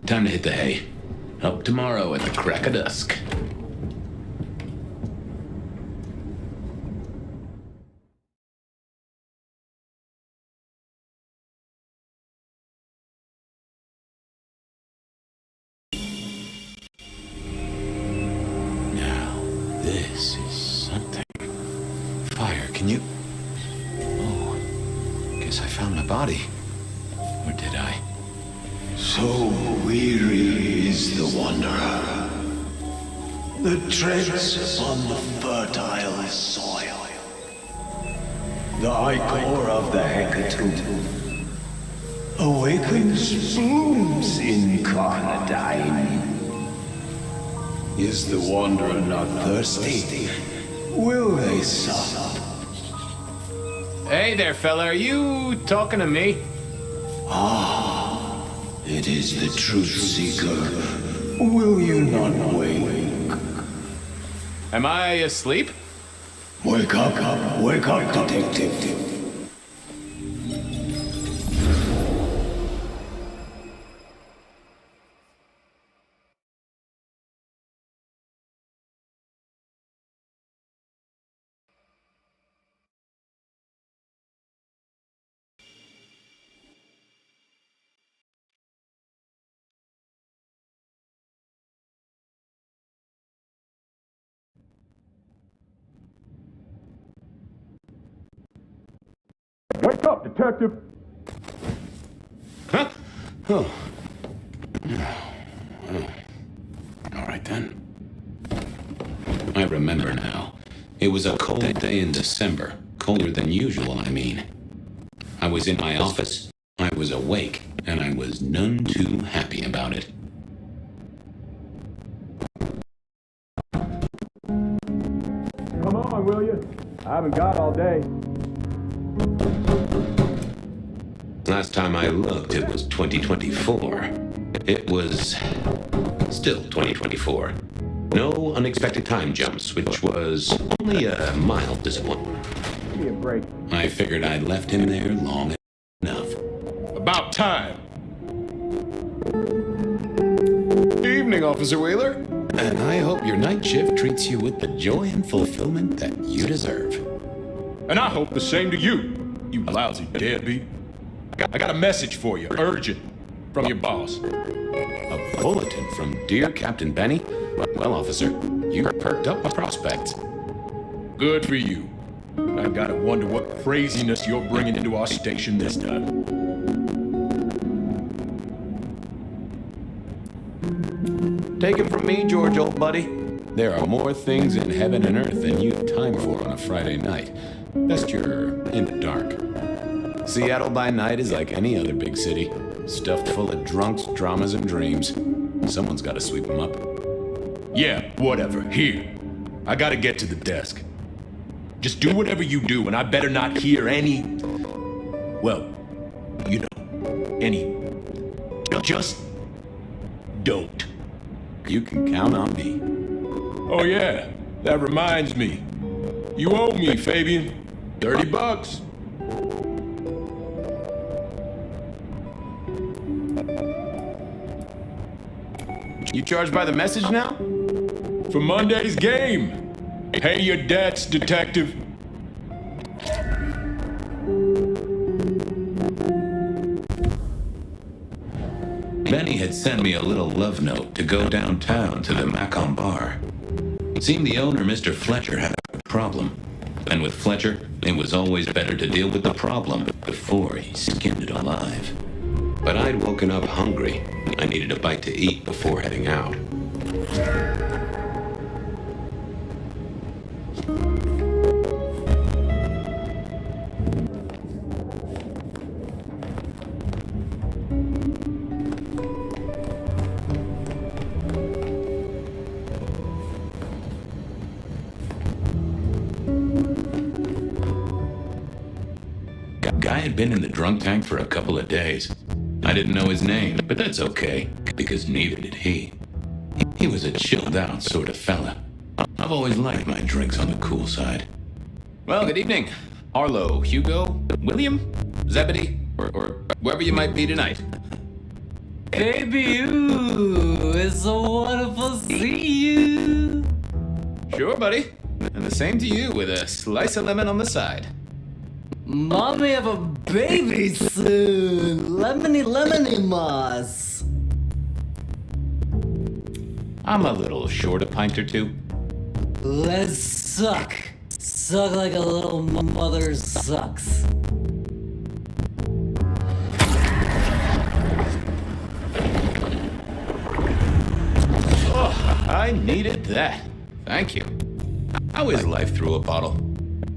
Time to hit the hay. Up tomorrow at the crack of dusk. Now, this is something. Fire, can you... Oh, guess I found my body. Or did I? So weary is the wanderer that treads upon the fertile soil. The ichor of the hecatomb awakens blooms incarnadine. Is the wanderer not thirsty? Will they sup? Hey there, fella. Are you talking to me? It is the truth seeker. Will you not wake? Am I asleep? Wake up, detective. Wake up, detective! Huh? Oh. All right, then. I remember now. It was a cold day in December. Colder than usual, I mean. I was in my office, I was awake, and I was none too happy about it. Come on, will you? I haven't got all day. Last time I looked, it was 2024. It was still 2024. No unexpected time jumps, which was only a mild disappointment. Give me a break. I figured I'd left him there long enough. About time. Evening, Officer Wheeler. And I hope your night shift treats you with the joy and fulfillment that you deserve. And I hope the same to you, you lousy deadbeat. I got a message for you, urgent, from your boss. A bulletin from dear Captain Benny? Well, officer, you perked up my prospects. Good for you. I gotta wonder what craziness you're bringing into our station this time. Take it from me, George, old buddy. There are more things in heaven and earth than you've time for on a Friday night. Best you're in the dark. Seattle by night is like any other big city, stuffed full of drunks, dramas, and dreams. Someone's gotta sweep them up. Yeah, whatever. Here. I gotta get to the desk. Just do whatever you do, and I better not hear any... Well, you know, any... Just... don't. You can count on me. Oh yeah, that reminds me. You owe me, Fabian. $30. You charged by the message now? For Monday's game. Pay your debts, detective. Benny had sent me a little love note to go downtown to the Macon bar. It seemed the owner, Mr. Fletcher, had a problem. And with Fletcher, it was always better to deal with the problem before he skinned it alive. But I'd woken up hungry. I needed a bite to eat before heading out. Guy had been in the drunk tank for a couple of days. I didn't know his name, but that's okay, because neither did he. He was a chilled out sort of fella. I've always liked my drinks on the cool side. Well, good evening. Arlo, Hugo, William, Zebedee, or wherever you might be tonight. Baby, ooh, it's so wonderful to see you. Sure, buddy. And the same to you with a slice of lemon on the side. Mommy have a baby soon. Lemony moss. I'm a little short a pint or two. Let's suck. Suck like a little mother sucks. Oh, I needed that. Thank you. How is life through a bottle?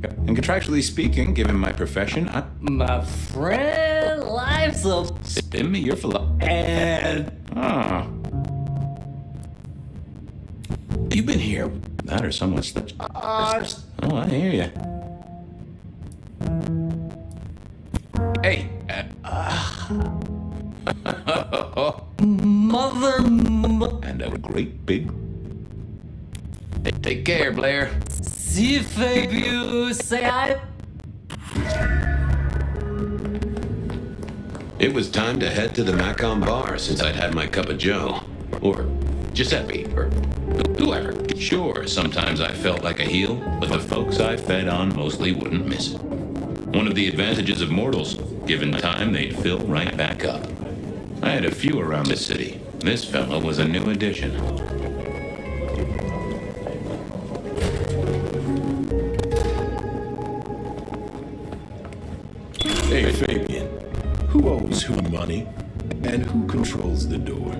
And contractually speaking, given my profession, My friend, life's a... spin me your philosophy. And... Oh. You've been here. That or someone slipped. Oh, I hear you. Hey. Mother... And a great big... Take care, Blair. Si Fabio, say I... It was time to head to the Macon bar since I'd had my cup of joe. Or Giuseppe, or whoever. Sure, sometimes I felt like a heel, but the folks I fed on mostly wouldn't miss it. One of the advantages of mortals, given time, they'd fill right back up. I had a few around the city. This fellow was a new addition. Hey, Fabian. Who owes who money? And who controls the door?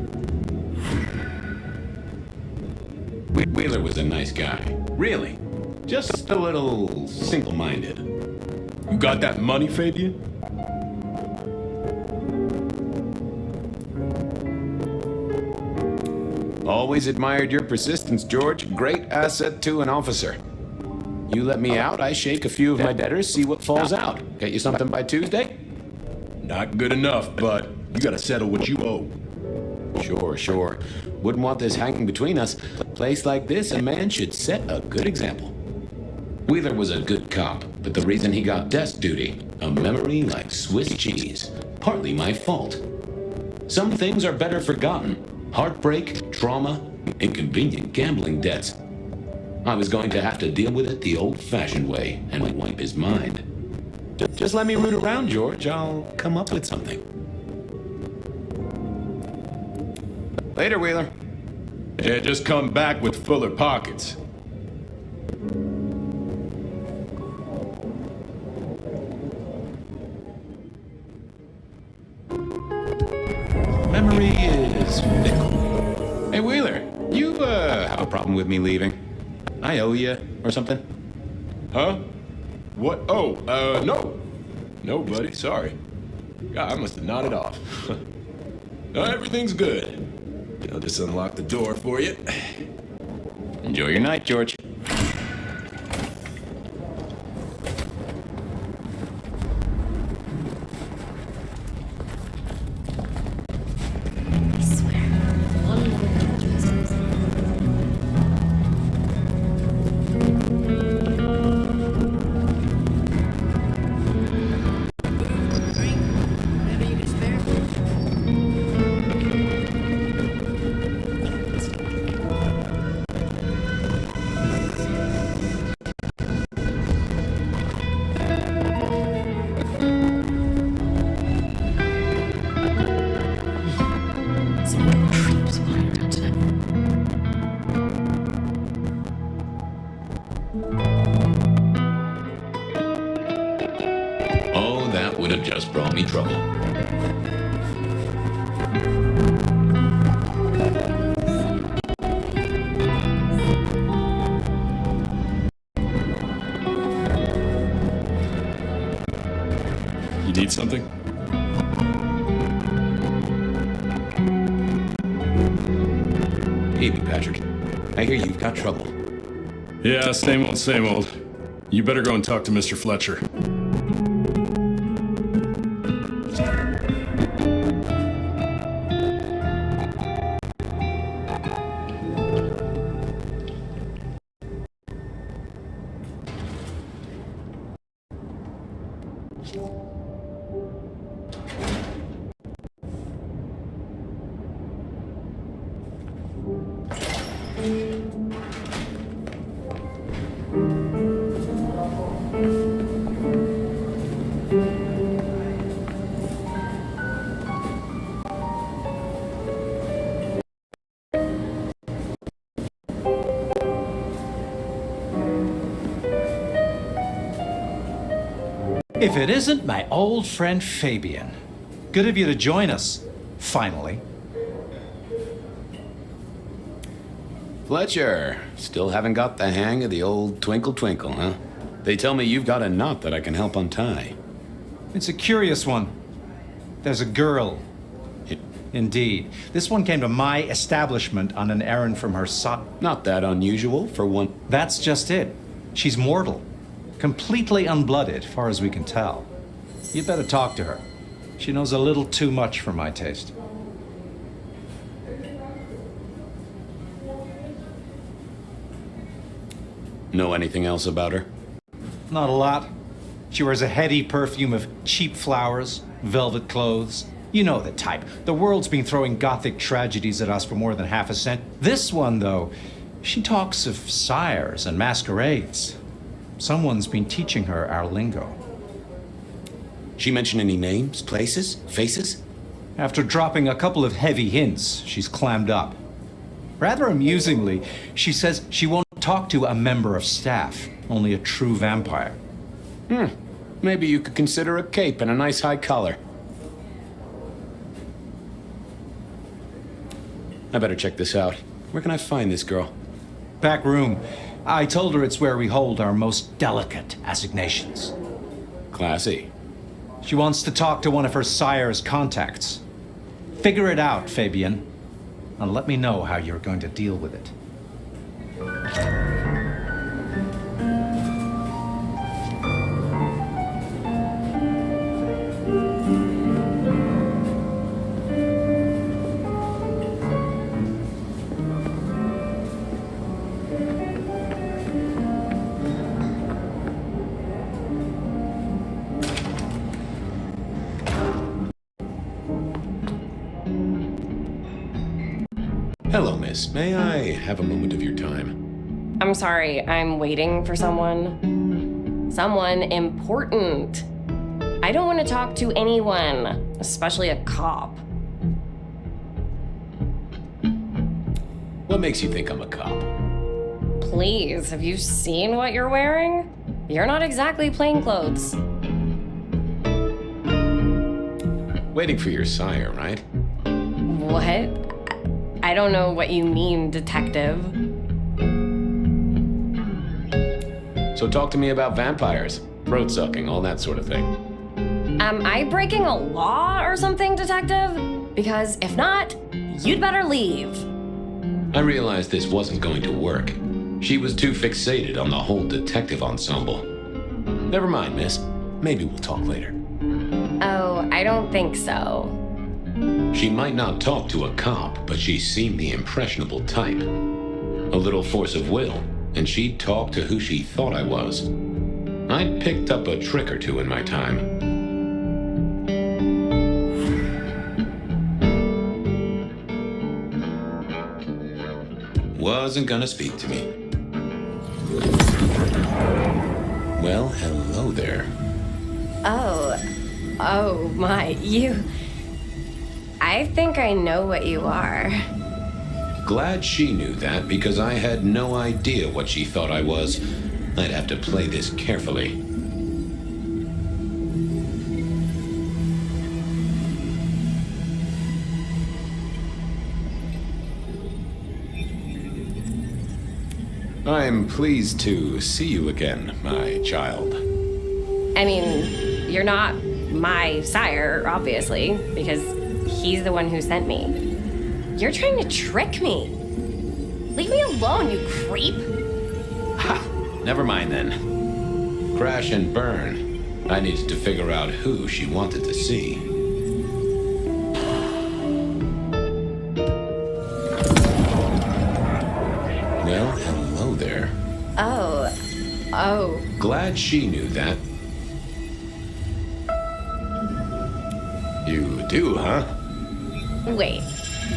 Wheeler was a nice guy. Really. Just a little single-minded. You got that money, Fabian? Always admired your persistence, George. Great asset to an officer. You let me out, I shake a few of my debtors, see what falls out. Get you something by Tuesday? Not good enough, but you gotta settle what you owe. Sure. Wouldn't want this hanging between us. A place like this, a man should set a good example. Wheeler was a good cop, but the reason he got desk duty, a memory like Swiss cheese. Partly my fault. Some things are better forgotten. Heartbreak, trauma, inconvenient gambling debts. I was going to have to deal with it the old-fashioned way and wipe his mind. Just let me root around, George. I'll come up with something. Later, Wheeler. Yeah, just come back with fuller pockets. Memory is fickle. Hey, Wheeler, you have a problem with me leaving? I owe you or something? Huh? What? Oh, no. No, buddy, sorry. God, I must have nodded off. No, everything's good. I'll just unlock the door for you. Enjoy your night, George. Oh, that would have just brought me trouble. You need something? Hey, Patrick. I hear you've got trouble. Yeah, same old, same old. You better go and talk to Mr. Fletcher. If it isn't my old friend Fabian. Good of you to join us, finally. Fletcher, still haven't got the hang of the old twinkle twinkle, huh? They tell me you've got a knot that I can help untie. It's a curious one. There's a girl. Indeed. This one came to my establishment on an errand from her son. Not that unusual for one. That's just it. She's mortal. Completely unblooded, far as we can tell. You'd better talk to her. She knows a little too much for my taste. Know anything else about her? Not a lot. She wears a heady perfume of cheap flowers, velvet clothes. You know the type. The world's been throwing gothic tragedies at us for more than half a cent. This one, though, she talks of sires and masquerades. Someone's been teaching her our lingo. She mention any names, places, faces? After dropping a couple of heavy hints, she's clammed up. Rather amusingly, she says she won't talk to a member of staff, only a true vampire. Maybe you could consider a cape and a nice high collar. I better check this out. Where can I find this girl? Back room. I told her it's where we hold our most delicate assignations. Classy. She wants to talk to one of her sire's contacts. Figure it out, Fabian, and let me know how you're going to deal with it. Hello, miss. May I have a moment of your time? I'm sorry, I'm waiting for someone. Someone important. I don't want to talk to anyone, especially a cop. What makes you think I'm a cop? Please, have you seen what you're wearing? You're not exactly plainclothes. Waiting for your sire, right? What? I don't know what you mean, detective. So talk to me about vampires, throat sucking, all that sort of thing. Am I breaking a law or something, detective? Because if not, you'd better leave. I realized this wasn't going to work. She was too fixated on the whole detective ensemble. Never mind, miss. Maybe we'll talk later. Oh, I don't think so. She might not talk to a cop, but she seemed the impressionable type. A little force of will, and she'd talk to who she thought I was. I'd picked up a trick or two in my time. Wasn't gonna speak to me. Well, hello there. Oh my, you... I think I know what you are. Glad she knew that, because I had no idea what she thought I was. I'd have to play this carefully. I'm pleased to see you again, my child. I mean, you're not my sire, obviously, because he's the one who sent me. You're trying to trick me. Leave me alone, you creep. Ha! Never mind then. Crash and burn. I needed to figure out who she wanted to see. Well, hello there. Oh. Glad she knew that. You do, huh? Wait,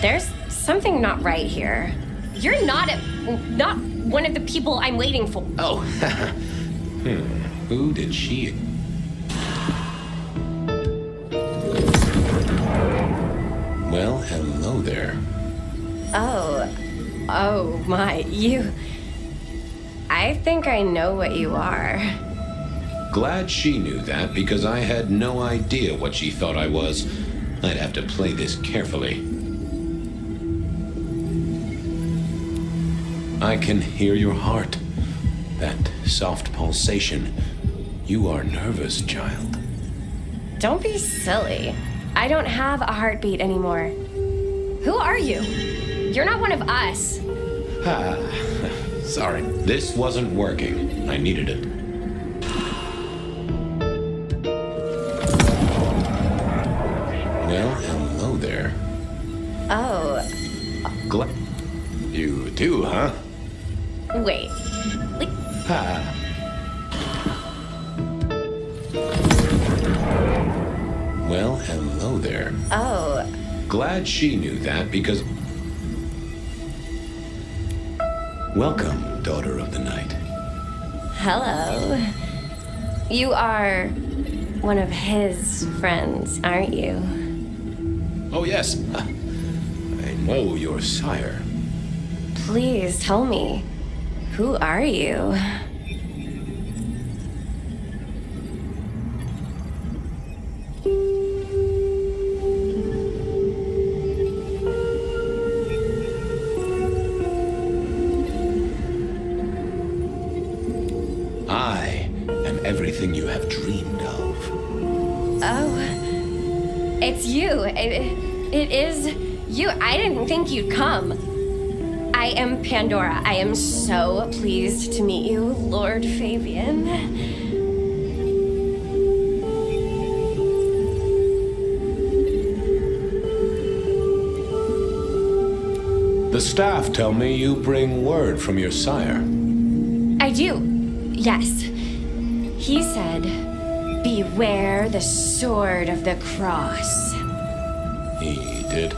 there's something not right here. You're not one of the people I'm waiting for. Oh, Who did she... Well, hello there. Oh my, you... I think I know what you are. Glad she knew that, because I had no idea what she thought I was. I'd have to play this carefully. I can hear your heart. That soft pulsation. You are nervous, child. Don't be silly. I don't have a heartbeat anymore. Who are you? You're not one of us. Sorry. This wasn't working. I needed it. Well, hello there. Oh. You too, huh? Wait. Well, hello there. Oh. Glad she knew that, because... Welcome, daughter of the night. Hello. You are one of his friends, aren't you? Oh, yes. I know your sire. Please tell me, who are you? I am everything you have dreamed of. Oh, it's you. It is you. I didn't think you'd come. I am Pandora. I am so pleased to meet you, Lord Fabian. The staff tell me you bring word from your sire. I do. Yes. He said, beware the sword of the cross. He did.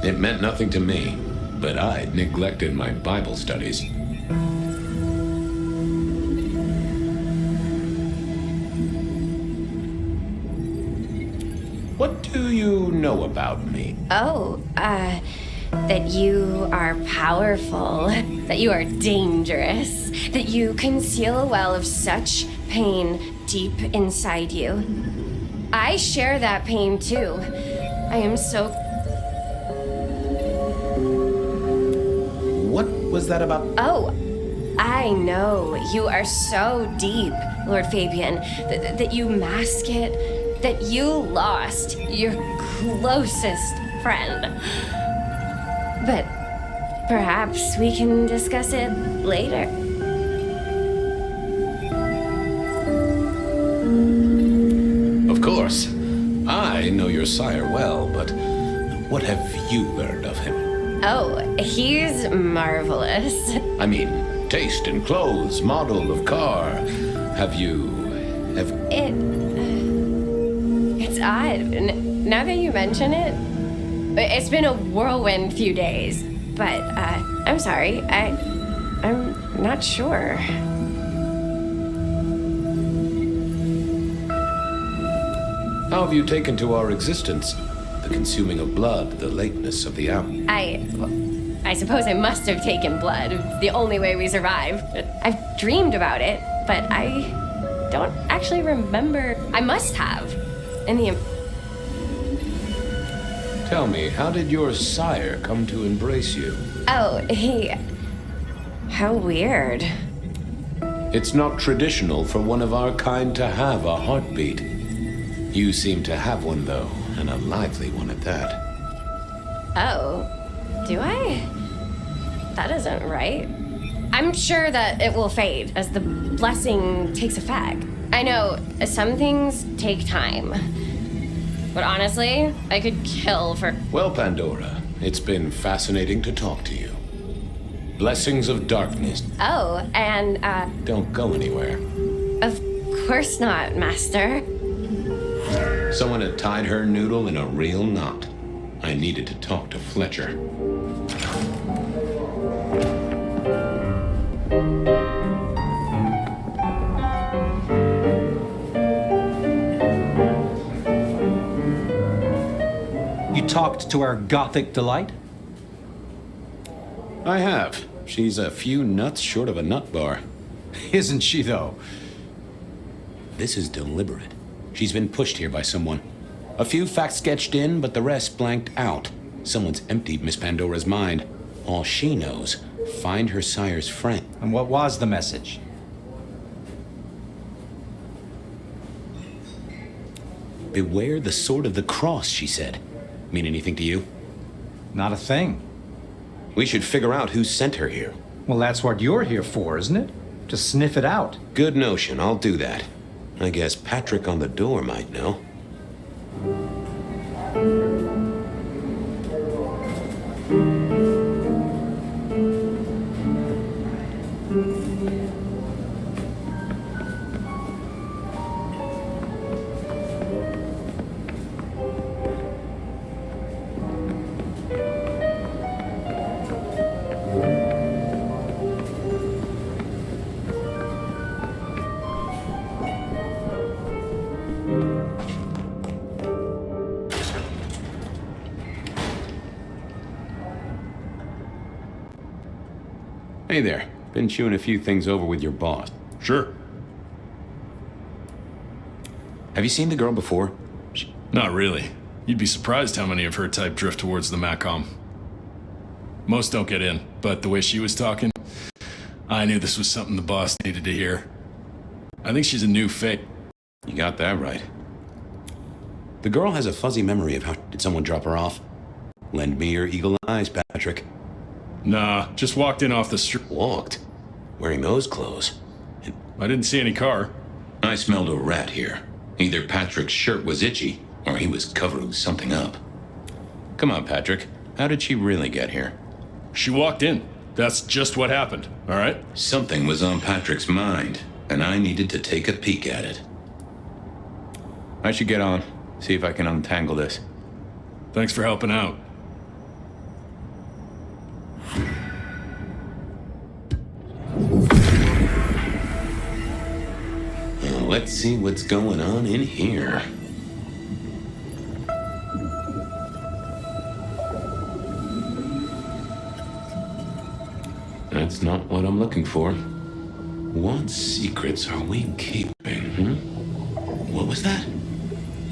It meant nothing to me, but I'd neglected my Bible studies. What do you know about me? Oh, that you are powerful, that you are dangerous, that you conceal a well of such pain deep inside you. I share that pain too. I am so... What was that about? Oh, I know. You are so deep, Lord Fabian, that you mask it, that you lost your closest friend. But perhaps we can discuss it later. Of course. I know your sire well, but what have you learned of him? Oh, he's marvelous. I mean, taste in clothes, model of car. Have It's odd. Now that you mention it, it's been a whirlwind few days. But, I'm sorry. I'm not sure. How have you taken to our existence? The consuming of blood, the lateness of the hour. I suppose I must have taken blood. It's the only way we survive. I've dreamed about it, but I don't actually remember. I must have. In the... Tell me, how did your sire come to embrace you? Oh, how weird. It's not traditional for one of our kind to have a heartbeat. You seem to have one, though, and a lively one at that. Oh, do I? That isn't right. I'm sure that it will fade as the blessing takes effect. I know some things take time. But honestly, I could kill for... Well, Pandora, it's been fascinating to talk to you. Blessings of darkness. Oh, and, Don't go anywhere. of course not, Master. Someone had tied her noodle in a real knot. I needed to talk to Fletcher. You talked to our Gothic delight? I have. She's a few nuts short of a nut bar. Isn't she, though? This is deliberate. She's been pushed here by someone. A few facts sketched in, but the rest blanked out. Someone's emptied Miss Pandora's mind. All she knows, find her sire's friend. And what was the message? Beware the sword of the cross, she said. Mean anything to you? Not a thing. We should figure out who sent her here. Well, that's what you're here for, isn't it? To sniff it out. Good notion, I'll do that. I guess Patrick on the door might know. Hey there. Been chewing a few things over with your boss. Sure. Have you seen the girl before? Not really. You'd be surprised how many of her type drift towards the MACOM. Most don't get in, but the way she was talking, I knew this was something the boss needed to hear. I think she's a new fake. You got that right. The girl has a fuzzy memory of how did someone drop her off. Lend me your eagle eyes, Patrick. Nah, just walked in off the street. Walked? Wearing those clothes? I didn't see any car. I smelled a rat here. Either Patrick's shirt was itchy, or he was covering something up. Come on, Patrick. How did she really get here? She walked in. That's just what happened, all right? Something was on Patrick's mind, and I needed to take a peek at it. I should get on, see if I can untangle this. Thanks for helping out. Let's see what's going on in here. That's not what I'm looking for. What secrets are we keeping, What was that?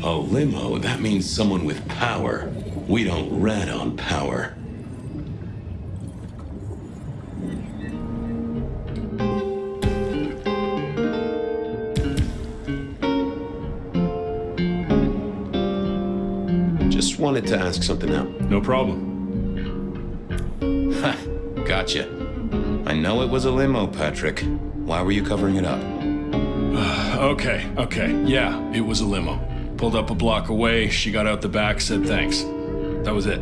A limo. That means someone with power. We don't rat on power. Just wanted to ask something out. No problem. Ha! Gotcha. I know it was a limo, Patrick. Why were you covering it up? Okay. Yeah, it was a limo. Pulled up a block away, she got out the back, said thanks. That was it.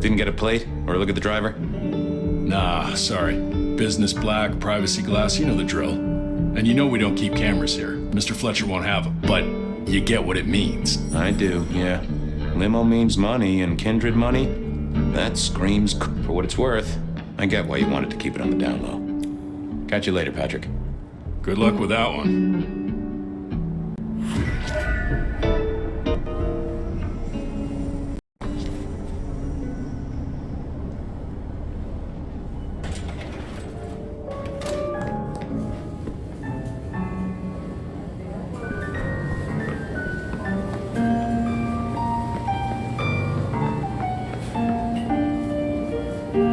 Didn't get a plate or look at the driver? Nah, sorry. Business black, privacy glass, you know the drill. And you know we don't keep cameras here. Mr. Fletcher won't have them, but you get what it means. I do, yeah. Limo means money, and kindred money? That screams for what it's worth. I get why you wanted to keep it on the down low. Catch you later, Patrick. Good luck with that one.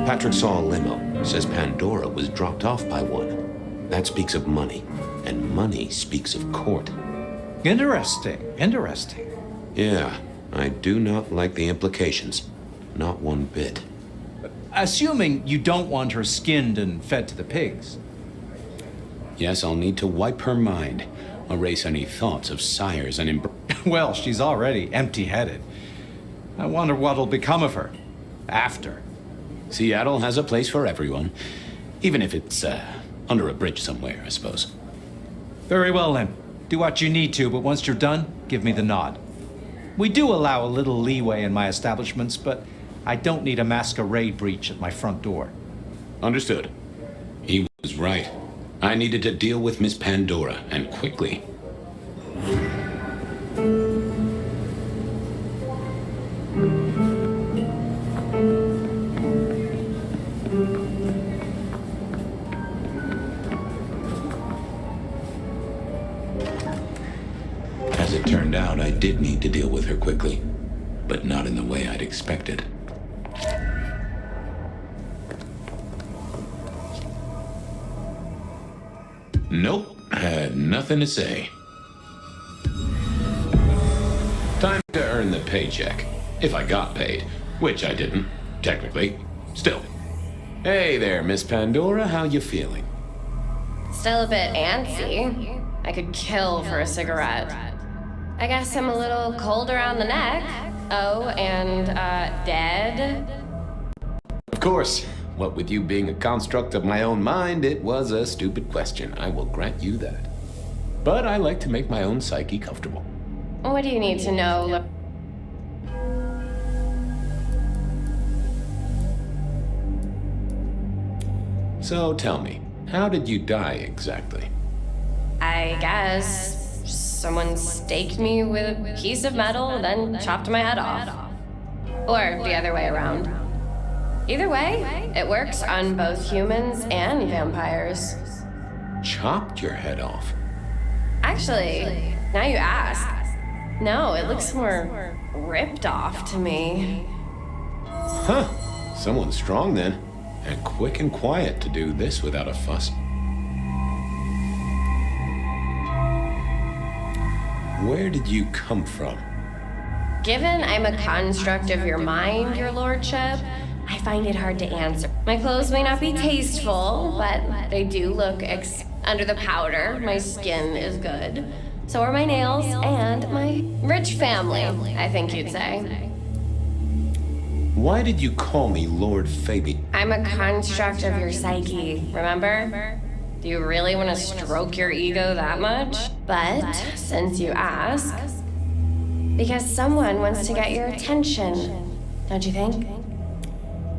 Patrick saw a limo. Says Pandora was dropped off by one. That speaks of money. And money speaks of court. Interesting. Yeah, I do not like the implications. Not one bit. Assuming you don't want her skinned and fed to the pigs. Yes, I'll need to wipe her mind. Erase any thoughts of sires and Well, she's already empty-headed. I wonder what'll become of her. After. Seattle has a place for everyone. Even if it's, under a bridge somewhere, I suppose. Very well, then. Do what you need to, but once you're done, give me the nod. We do allow a little leeway in my establishments, but I don't need a masquerade breach at my front door. Understood. He was right. I needed to deal with Miss Pandora, and quickly. did need to deal with her quickly, but not in the way I'd expected. Nope, had nothing to say. Time to earn the paycheck. If I got paid, which I didn't, technically. Still. Hey there, Miss Pandora, how you feeling? Still a bit antsy. I could kill for a cigarette. I guess I'm a little cold around the neck. Oh, and, dead? Of course. What with you being a construct of my own mind, it was a stupid question. I will grant you that. But I like to make my own psyche comfortable. What do you need to know? So tell me, how did you die exactly? I guess someone staked me with a piece of metal, then chopped my head off. Or the other way around. Either way, it works on both humans and vampires. Chopped your head off? Actually, now you ask. No, it looks more ripped off to me. Huh. Someone's strong then. And quick and quiet to do this without a fuss. Where did you come from? Given I'm a construct of your mind, your lordship, I find it hard to answer. My clothes may not be tasteful, but they do look under the powder. My skin is good. So are my nails and my rich family, I think you'd say. Why did you call me Lord Fabian? I'm a construct of your psyche, remember? Do you really want to stroke your ego that much? But since you ask, because someone wants to get your attention, don't you think?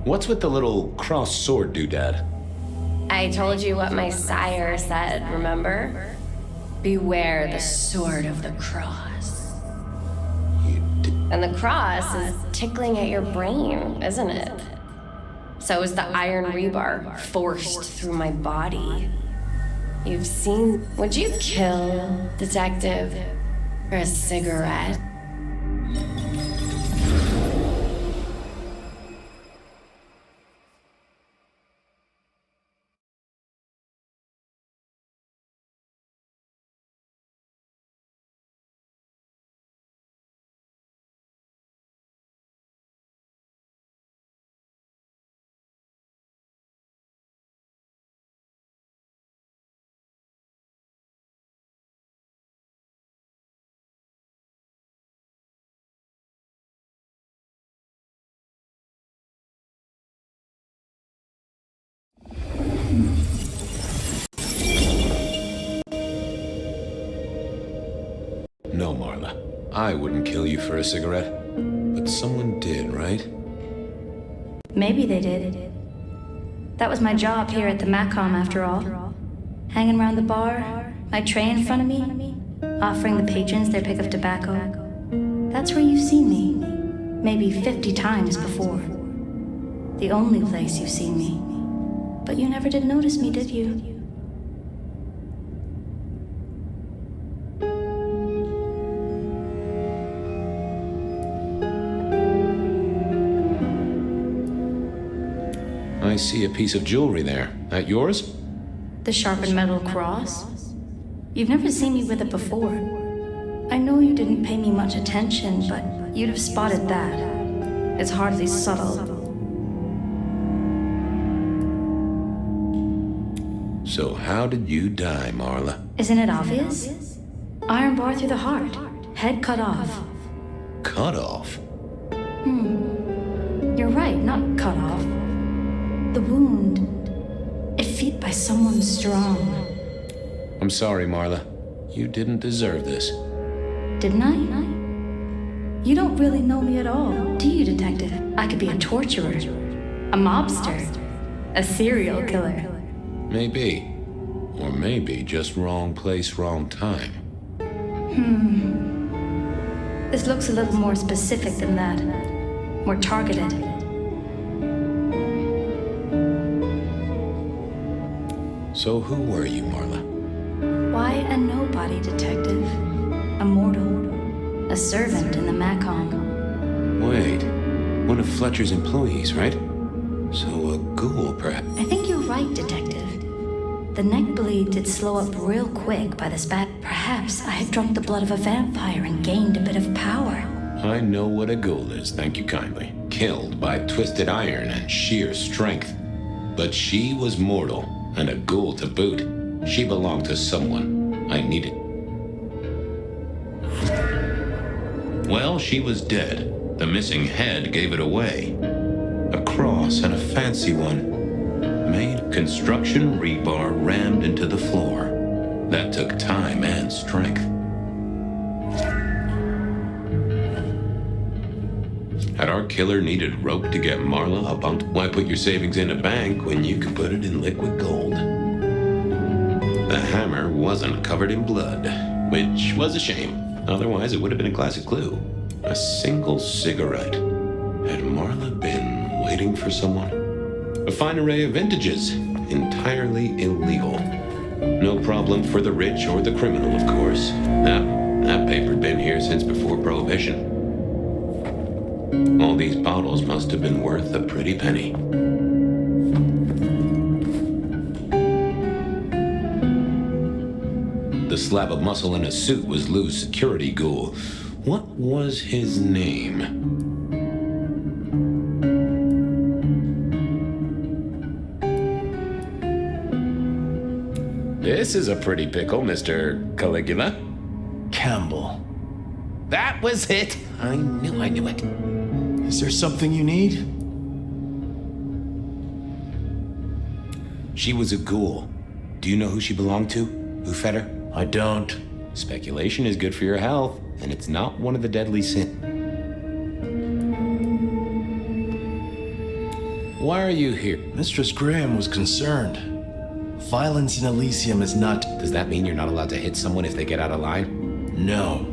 What's with the little cross sword doodad? I told you what my sire said, remember? Beware the sword of the cross. And the cross is tickling at your brain, isn't it? So is the iron rebar forced through my body. You've seen... Would you kill, detective, for a cigarette? No, Marla. I wouldn't kill you for a cigarette. But someone did, right? Maybe they did. That was my job here at the MACOM, after all. Hanging around the bar, my tray in front of me, offering the patrons their pick of tobacco. That's where you've seen me. Maybe 50 times before. The only place you've seen me. But you never did notice me, did you? I see a piece of jewelry there. That yours? The sharpened metal cross? You've never seen me with it before. I know you didn't pay me much attention, but you'd have spotted that. It's hardly subtle. So how did you die, Marla? Isn't it obvious? Iron bar through the heart. Head cut off. Cut off? You're right, not cut off. The wound. It feet by someone strong. I'm sorry, Marla. You didn't deserve this. Didn't I? You don't really know me at all, do you, detective? I could be a torturer, a mobster, a serial killer. Maybe. Or maybe just wrong place, wrong time. This looks a little more specific than that. More targeted. So who were you, Marla? Why a nobody, detective? A mortal. A A servant in the Macom. Wait, one of Fletcher's employees, right? So a ghoul, perhaps? I think you're right, Detective. The neck bleed did slow up real quick by the spat. Perhaps I had drunk the blood of a vampire and gained a bit of power. I know what a ghoul is, thank you kindly. Killed by twisted iron and sheer strength. But she was mortal, and a ghoul to boot. She belonged to someone I needed. Well, she was dead. The missing head gave it away. A cross, and a fancy one. Made construction rebar rammed into the floor. That took time and strength. Had our killer needed rope to get Marla up on, why put your savings in a bank when you could put it in liquid gold? The hammer wasn't covered in blood, which was a shame. Otherwise, it would have been a classic clue. A single cigarette. Had Marla been waiting for someone? A fine array of vintages. Entirely illegal. No problem for the rich or the criminal, of course. That paper'd been here since before Prohibition. All these bottles must have been worth a pretty penny. The slab of muscle in his suit was Lou's security ghoul. What was his name? This is a pretty pickle, Mr. Caligula. Campbell. That was it! I knew it. Is there something you need? She was a ghoul. Do you know who she belonged to? Who fed her? I don't. Speculation is good for your health, and it's not one of the deadly sins. Why are you here? Mistress Graham was concerned. Violence in Elysium is not... Does that mean you're not allowed to hit someone if they get out of line? No.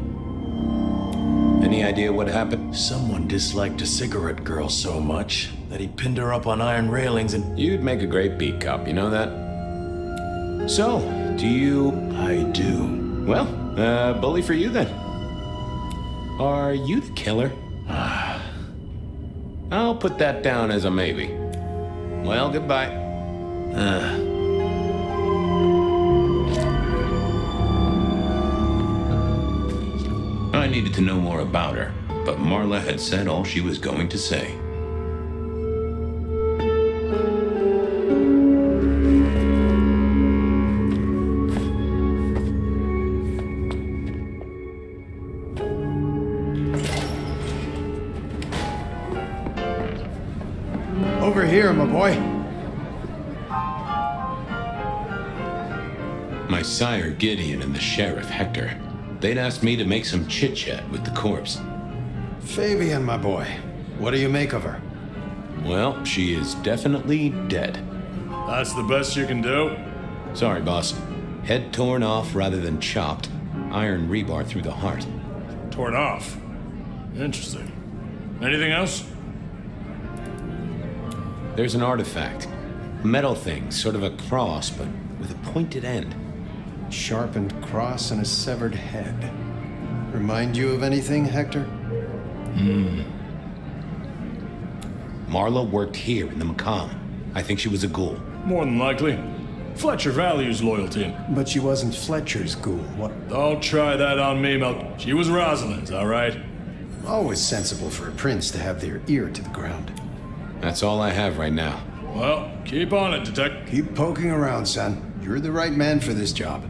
Any idea what happened? Someone disliked a cigarette girl so much that he pinned her up on iron railings and... You'd make a great beat cop, you know that? So, do you... I do. Well, bully for you then. Are you the killer? I'll put that down as a maybe. Well, goodbye. I needed to know more about her, but Marla had said all she was going to say. Over here, my boy. My sire Gideon and the sheriff Hector. They'd asked me to make some chit-chat with the corpse. Fabian, my boy. What do you make of her? Well, she is definitely dead. That's the best you can do? Sorry, boss. Head torn off rather than chopped. Iron rebar through the heart. Torn off. Interesting. Anything else? There's an artifact. A metal thing, sort of a cross, but with a pointed end. Sharpened cross and a severed head. Remind you of anything, Hector? Marla worked here in the Macam. I think she was a ghoul. More than likely. Fletcher values loyalty. But she wasn't Fletcher's ghoul. What? Don't try that on me, Mel. She was Rosalind's, all right? Always sensible for a prince to have their ear to the ground. That's all I have right now. Well, keep on it, Detective. Keep poking around, son. You're the right man for this job.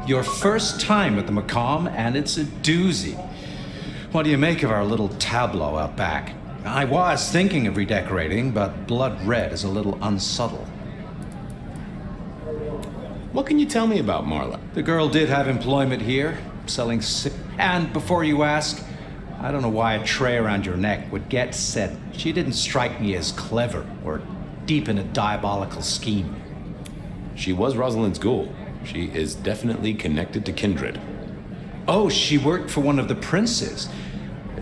Your first time at the Macam, and it's a doozy. What do you make of our little tableau out back? I was thinking of redecorating, but blood red is a little unsubtle. What can you tell me about Marla? The girl did have employment here, selling and before you ask, I don't know why a tray around your neck would get set. She didn't strike me as clever or deep in a diabolical scheme. She was Rosalind's ghoul. She is definitely connected to kindred. Oh, she worked for one of the princes.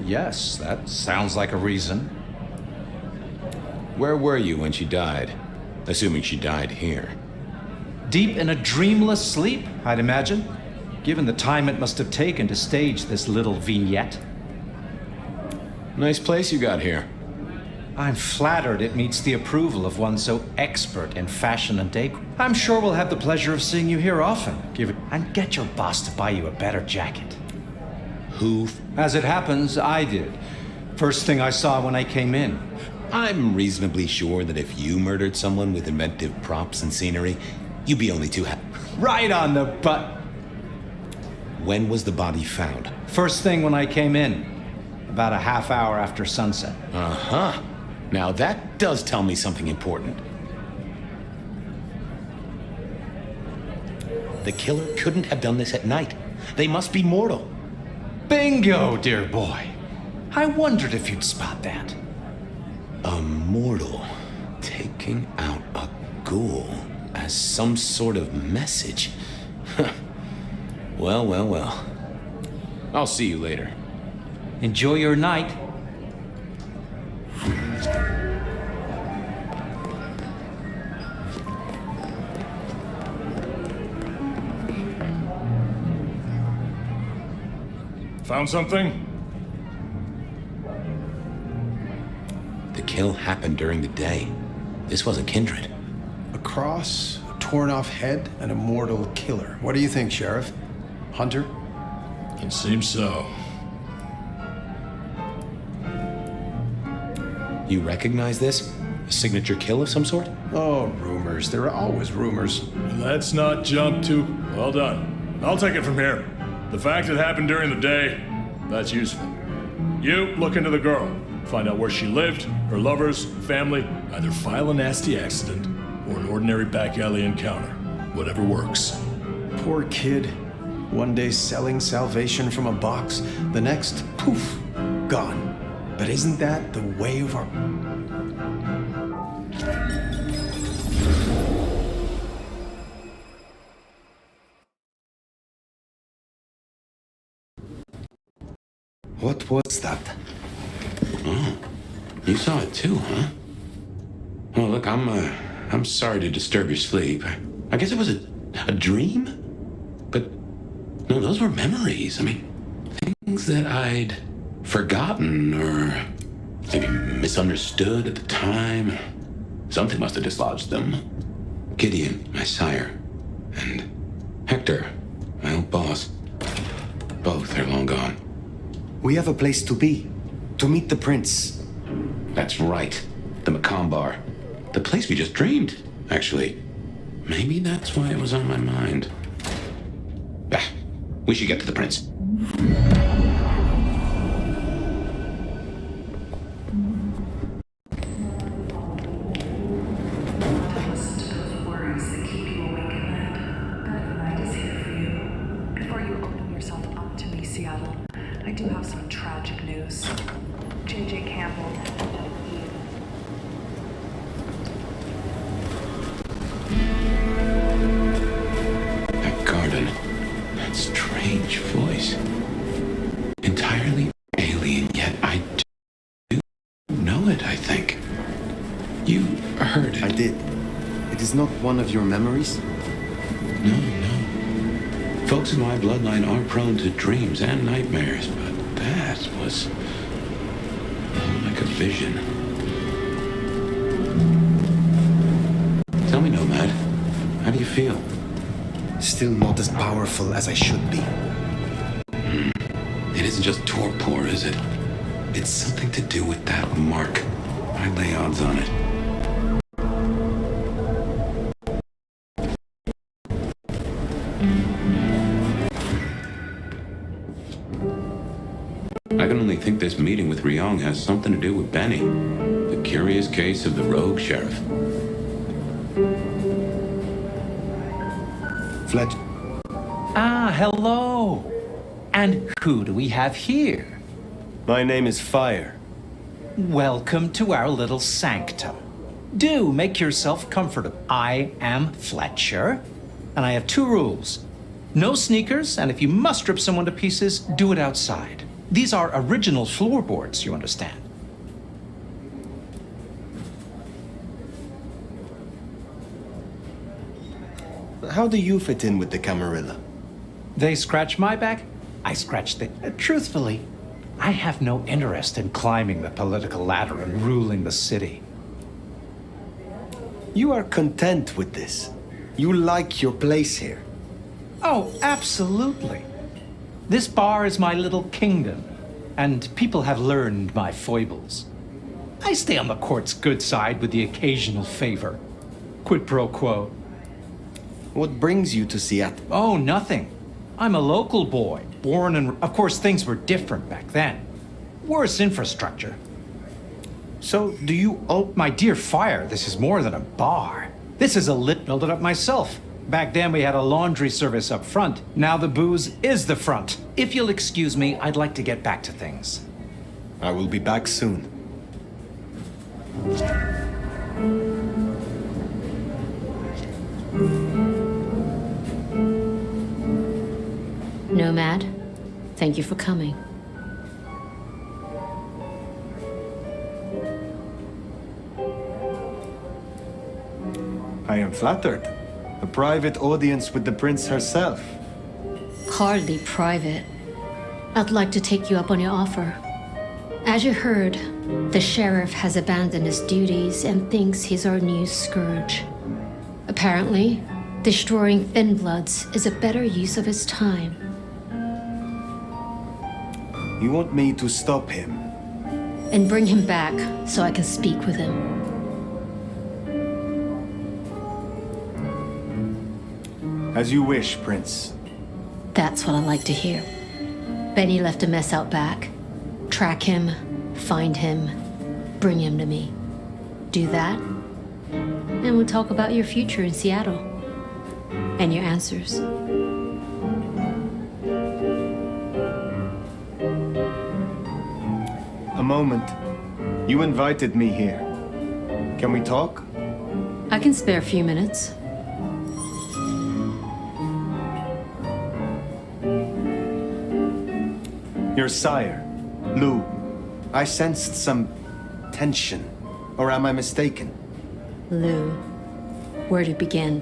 Yes, that sounds like a reason. Where were you when she died? Assuming she died here. Deep in a dreamless sleep, I'd imagine, given the time it must have taken to stage this little vignette. Nice place you got here. I'm flattered it meets the approval of one so expert in fashion and decor. I'm sure we'll have the pleasure of seeing you here often. And get your boss to buy you a better jacket. Who? As it happens, I did. First thing I saw when I came in. I'm reasonably sure that if you murdered someone with inventive props and scenery, you'd be only too happy. Right on the butt. When was the body found? First thing when I came in. About a half hour after sunset. Uh-huh. Now that does tell me something important. The killer couldn't have done this at night. They must be mortal. Bingo, dear boy. I wondered if you'd spot that. A mortal taking out a ghoul as some sort of message. Well, well, well. I'll see you later. Enjoy your night. Found something? The kill happened during the day. This was a kindred. A cross, a torn-off head, and a mortal killer. What do you think, Sheriff? Hunter? It seems so. You recognize this? A signature kill of some sort? Oh, rumors. There are always rumors. Let's not jump too... Well done. I'll take it from here. The fact it happened during the day, that's useful. You look into the girl. Find out where she lived, her lovers, family. Either file a nasty accident or an ordinary back alley encounter. Whatever works. Poor kid. One day selling salvation from a box, the next, poof, gone. But isn't that the way of our... What was that? Oh, you saw it too, huh? Well, look, I'm sorry to disturb your sleep. I guess it was a dream? But, no, those were memories. I mean, things that I'd forgotten or maybe misunderstood at the time. Something must have dislodged them. Gideon, my sire, and Hector, my old boss. Both are long gone. We have a place to be. To meet the prince. That's right. The Macomb Bar. The place we just dreamed, actually. Maybe that's why it was on my mind. Ah, we should get to the prince. I do have some tragic news. J.J. Campbell. That garden. That strange voice. Entirely alien, yet I do know it, I think. You heard it. I did. It is not one of your memories? No. Folks in my bloodline are prone to dreams and nightmares, but that was like a vision. Tell me, Nomad, how do you feel? Still not as powerful as I should be. It isn't just torpor, is it? It's something to do with that mark. I lay odds on it. I can only think this meeting with Ryong has something to do with Benny. The curious case of the rogue sheriff. Fletch. Ah, hello. And who do we have here? My name is Fire. Welcome to our little sanctum. Do make yourself comfortable. I am Fletcher, and I have two rules. No sneakers, and if you must rip someone to pieces, do it outside. These are original floorboards, you understand. How do you fit in with the Camarilla? They scratch my back, I scratch the... Truthfully, I have no interest in climbing the political ladder and ruling the city. You are content with this. You like your place here. Oh, absolutely. This bar is my little kingdom, and people have learned my foibles. I stay on the court's good side with the occasional favor. Quid pro quo. What brings you to Seattle? Oh, nothing. I'm a local boy, born and... Of course, things were different back then. Worse infrastructure. So, do you... Oh, my dear Fire, this is more than a bar. This is a lit... Built it up myself. Back then, we had a laundry service up front. Now the booze is the front. If you'll excuse me, I'd like to get back to things. I will be back soon. Nomad, thank you for coming. I am flattered. A private audience with the prince herself. Hardly private. I'd like to take you up on your offer. As you heard, the sheriff has abandoned his duties and thinks he's our new scourge. Apparently, destroying Thin Bloods is a better use of his time. You want me to stop him? And bring him back so I can speak with him. As you wish, Prince. That's what I like to hear. Benny left a mess out back. Track him, find him, bring him to me. Do that, and we'll talk about your future in Seattle. And your answers. A moment. You invited me here. Can we talk? I can spare a few minutes. Your sire, Lou. I sensed some tension. Or am I mistaken? Lou, where to begin?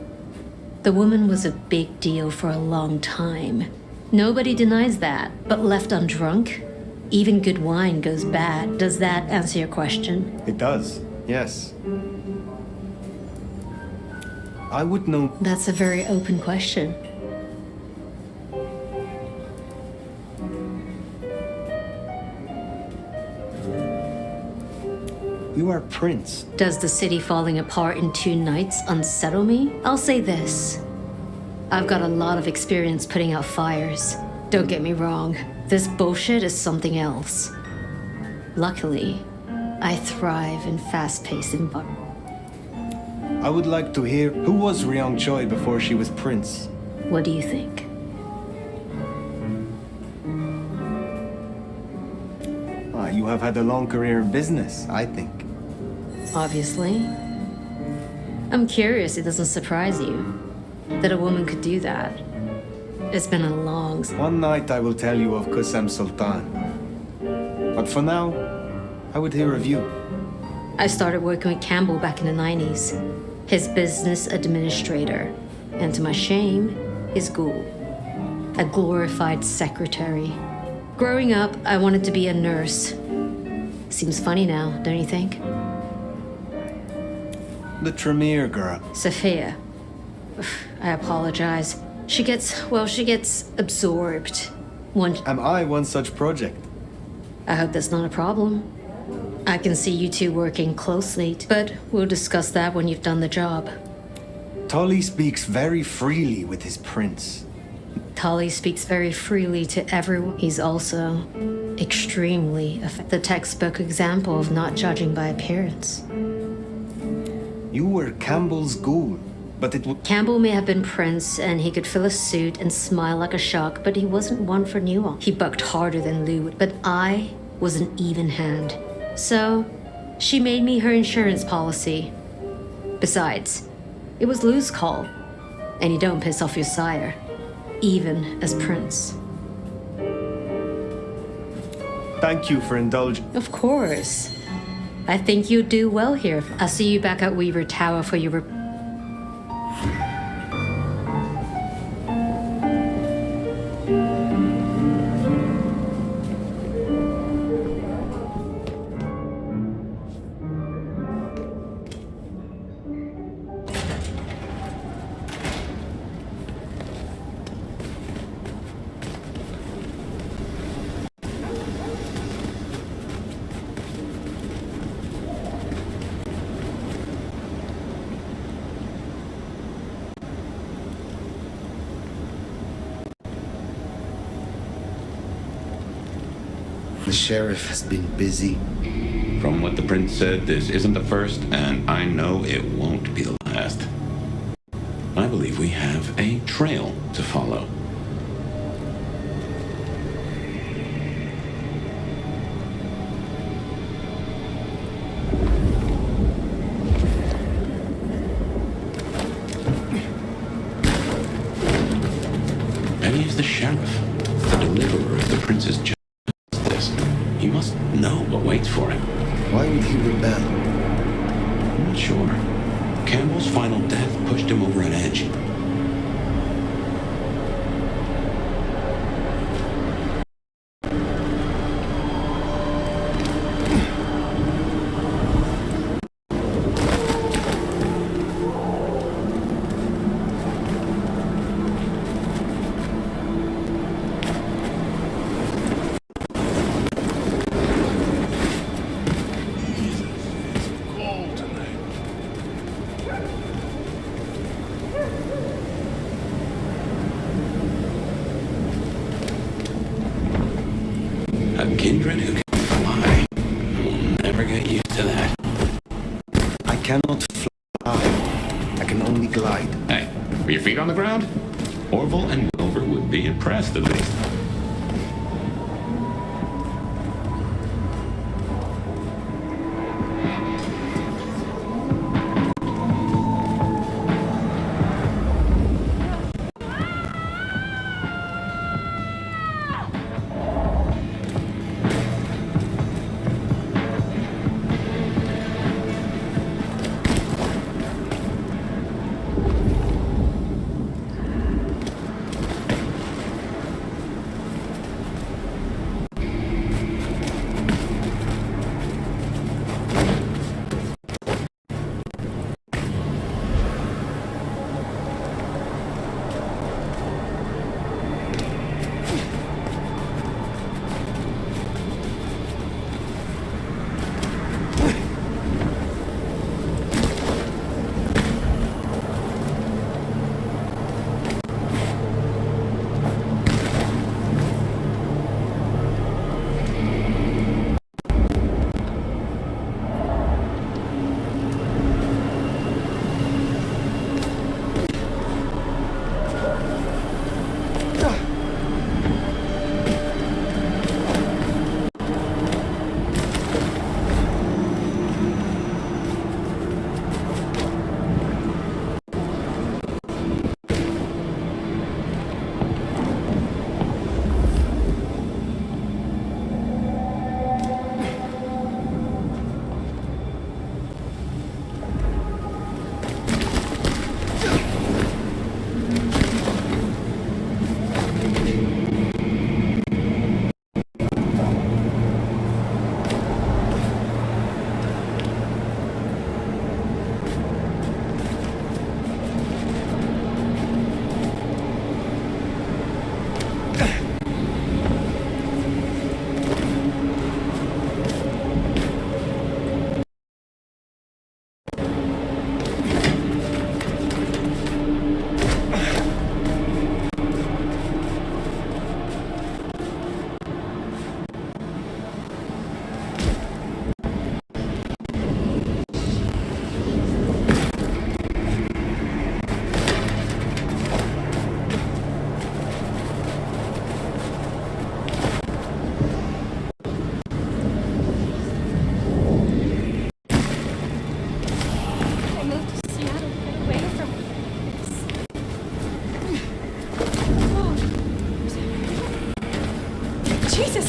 The woman was a big deal for a long time. Nobody denies that, but left undrunk, even good wine goes bad. Does that answer your question? It does, yes. I would know... That's a very open question. You are Prince. Does the city falling apart in 2 nights unsettle me? I'll say this. I've got a lot of experience putting out fires. Don't get me wrong. This bullshit is something else. Luckily, I thrive in fast-paced environments. I would like to hear who was Ryong Choi before she was Prince. What do you think? You have had a long career in business, I think. Obviously. I'm curious it doesn't surprise you that a woman could do that. It's been a long... One night I will tell you of Qasem Sultan. But for now, I would hear of you. I started working with Campbell back in the 90s. His business administrator. And to my shame, his ghoul. A glorified secretary. Growing up, I wanted to be a nurse. Seems funny now, don't you think? The Tremere girl. Sophia. I apologize. She gets absorbed. Am I one such project? I hope that's not a problem. I can see you two working closely, but we'll discuss that when you've done the job. Tully speaks very freely with his prince. Tully speaks very freely to everyone. He's also extremely the textbook example of not judging by appearance. You were Campbell's ghoul, but it would... Campbell may have been Prince, and he could fill a suit and smile like a shark, but he wasn't one for nuance. He bucked harder than Lou, but I was an even hand. So, she made me her insurance policy. Besides, it was Lou's call, and you don't piss off your sire. even as prince. Thank you for indulging. Of course. I think you do well here. I'll see you back at Weaver Tower for your The sheriff has been busy. From what the prince said, this isn't the first, and I know it won't be the last. I believe we have a trail to follow. Maybe he's the sheriff, the deliverer of the prince's justice. He must know what waits for him. Why would he rebel? I'm not sure. Campbell's final death pushed him over an edge. A kindred who can fly. We'll never get used to that. I cannot fly. I can only glide. Hey, are your feet on the ground? Orville and Wilbur would be impressed, at least.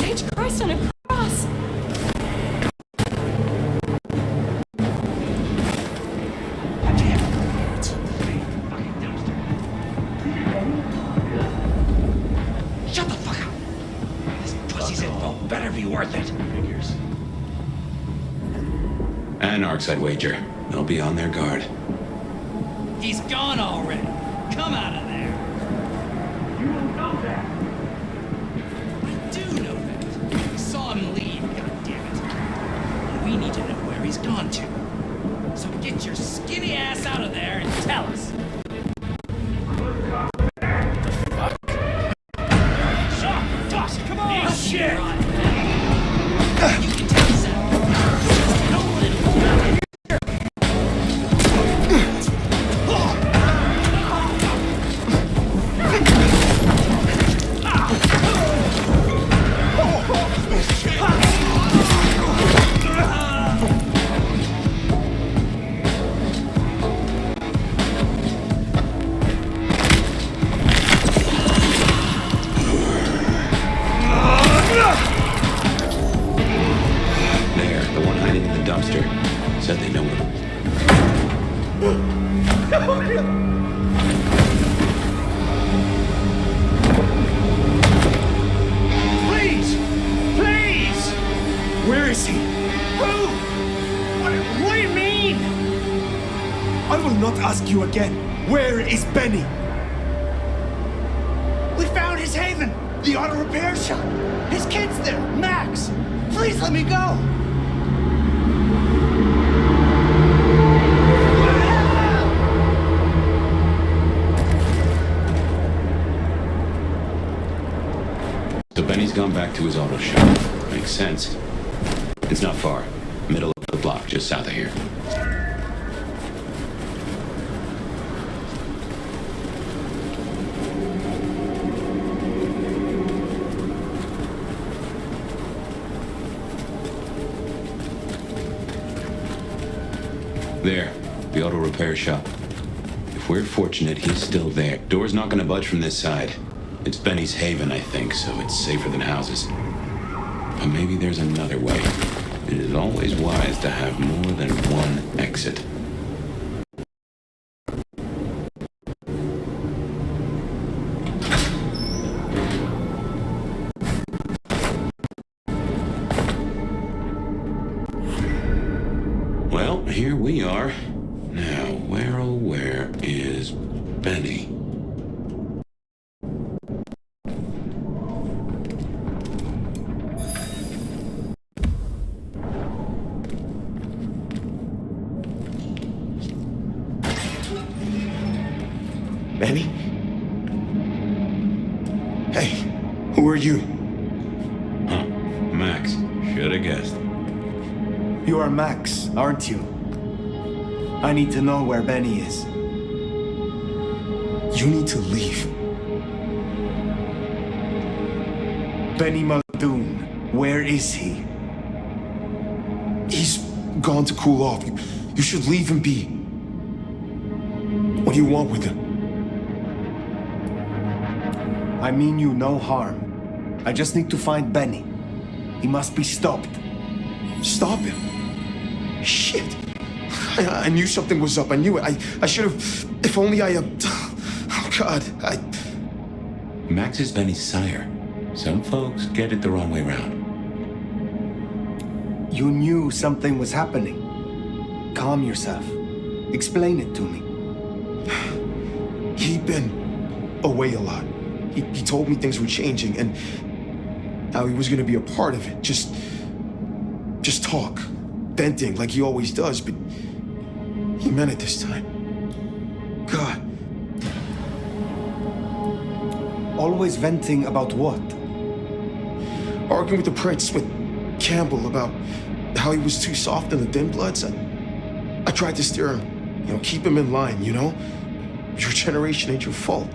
Sage Christ on a cross! Shut the fuck up! This pussy's info better be worth it. Figures. Anarchs, I'd wager. They'll be on their guard. He's gone already. Come out of there. You don't know that. I do know that. We saw him leave, goddammit. And we need to know where he's gone to. So get your skinny ass out of there and tell us. Toss, come on! Shit! You can tell us that. Just a little There, the one hiding in the dumpster. Said they know him. Please! Please! Where is he? Who? What do you mean? I will not ask you again. Where is Benny? We found his haven! The auto repair shop! His kid's there! Max! Please let me go! So Benny's gone back to his auto shop. Makes sense. It's not far. Middle of the block, just south of here. There, the auto repair shop. If we're fortunate, he's still there. Door's not gonna budge from this side. It's Benny's haven, I think, so it's safer than houses. But maybe there's another way. It is always wise to have more than one exit. Well, here we are. Now, where oh where is Benny? Benny? Hey, who are you? Huh, Max. Shoulda guessed. You are Max, aren't you? I need to know where Benny is. You need to leave. Benny Muldoon, where is he? He's gone to cool off. You should leave him be. What do you want with him? I mean you no harm. I just need to find Benny. He must be stopped. Stop him? Shit. I knew something was up. I knew it. I should have... If only I... Oh, God. Max is Benny's sire. Some folks get it the wrong way round. You knew something was happening. Calm yourself. Explain it to me. He'd been away a lot. He told me things were changing and how he was going to be a part of it. Just talk. Venting like he always does, but he meant it this time. God. Always venting about what? Arguing with the prince, with Campbell, about how he was too soft on the dim bloods. I tried to steer him, keep him in line, Your generation ain't your fault.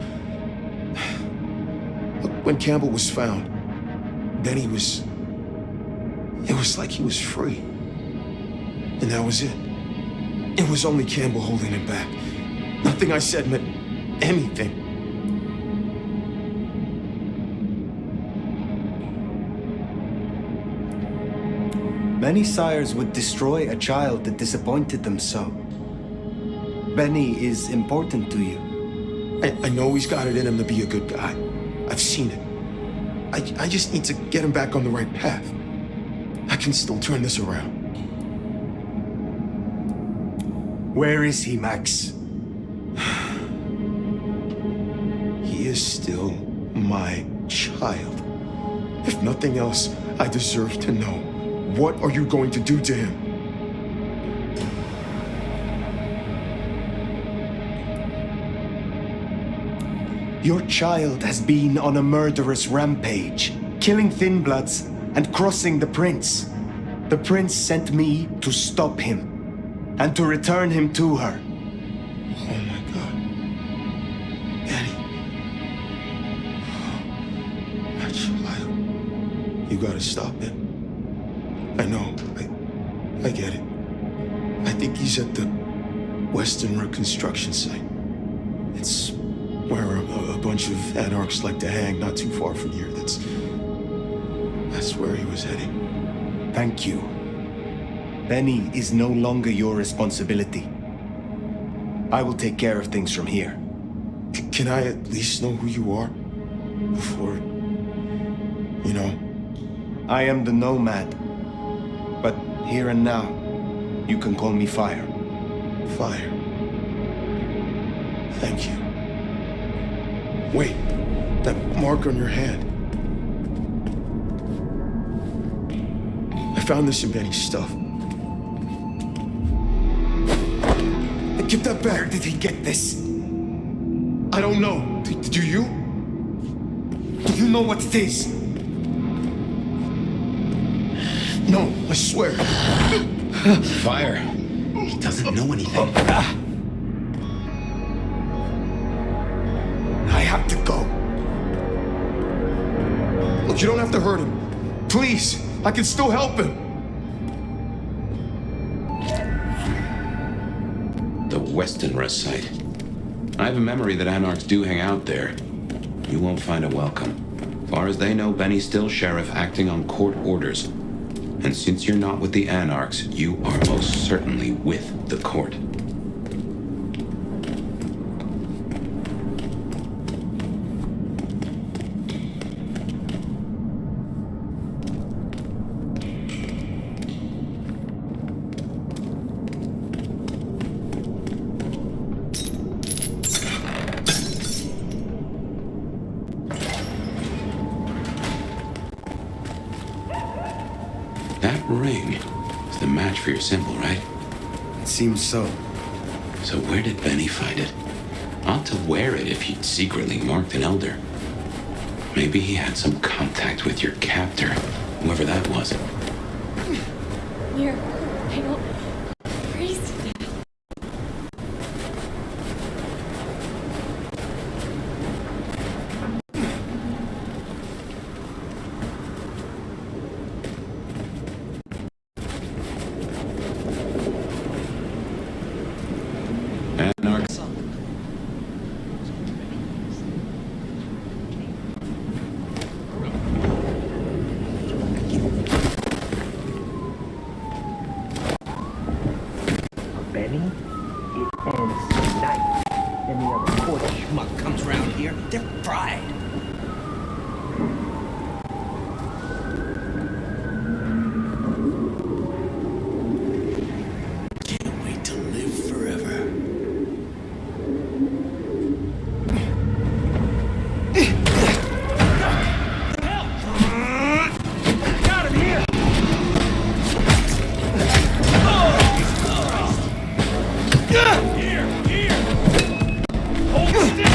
Look, when Campbell was found, then it was like he was free. And that was it. It was only Campbell holding him back. Nothing I said meant anything. Many sires would destroy a child that disappointed them so. Benny is important to you. I know he's got it in him to be a good guy. I've seen it. I just need to get him back on the right path. I can still turn this around. Where is he, Max? He is still my child. If nothing else, I deserve to know. What are you going to do to him? Your child has been on a murderous rampage, killing Thin Bloods and crossing the Prince. The Prince sent me to stop him and to return him to her. Oh my God. Benny. My child. You gotta stop it. I know. I get it. I think he's at the Western Reconstruction site. It's where a bunch of anarchs like to hang not too far from here. That's where he was heading. Thank you. Benny is no longer your responsibility. I will take care of things from here. Can I at least know who you are? Before, you know? I am the Nomad. But here and now, you can call me Fire. Fire. Thank you. Wait, that mark on your hand. I found this in Benny's stuff. Give that back. Where did he get this? I don't know. Do you? Do you know what it is? No, I swear. Fire. He doesn't know anything. I have to go. Look, you don't have to hurt him. Please, I can still help him. The Western Rest site. I have a memory that anarchs do hang out there. You won't find a welcome. Far as they know, Benny's still sheriff acting on court orders. And since you're not with the anarchs, you are most certainly with the court. That ring is the match for your symbol, right? It seems so. So where did Benny find it? Ought to wear it if he'd secretly marked an elder. Maybe he had some contact with your captor, whoever that was. You're... I don't... crazy now. Anarchs. Benny, it ends tonight. Any other poor schmuck comes around here, they're fried. Can't wait to live forever. Got him here! Here! Hold still!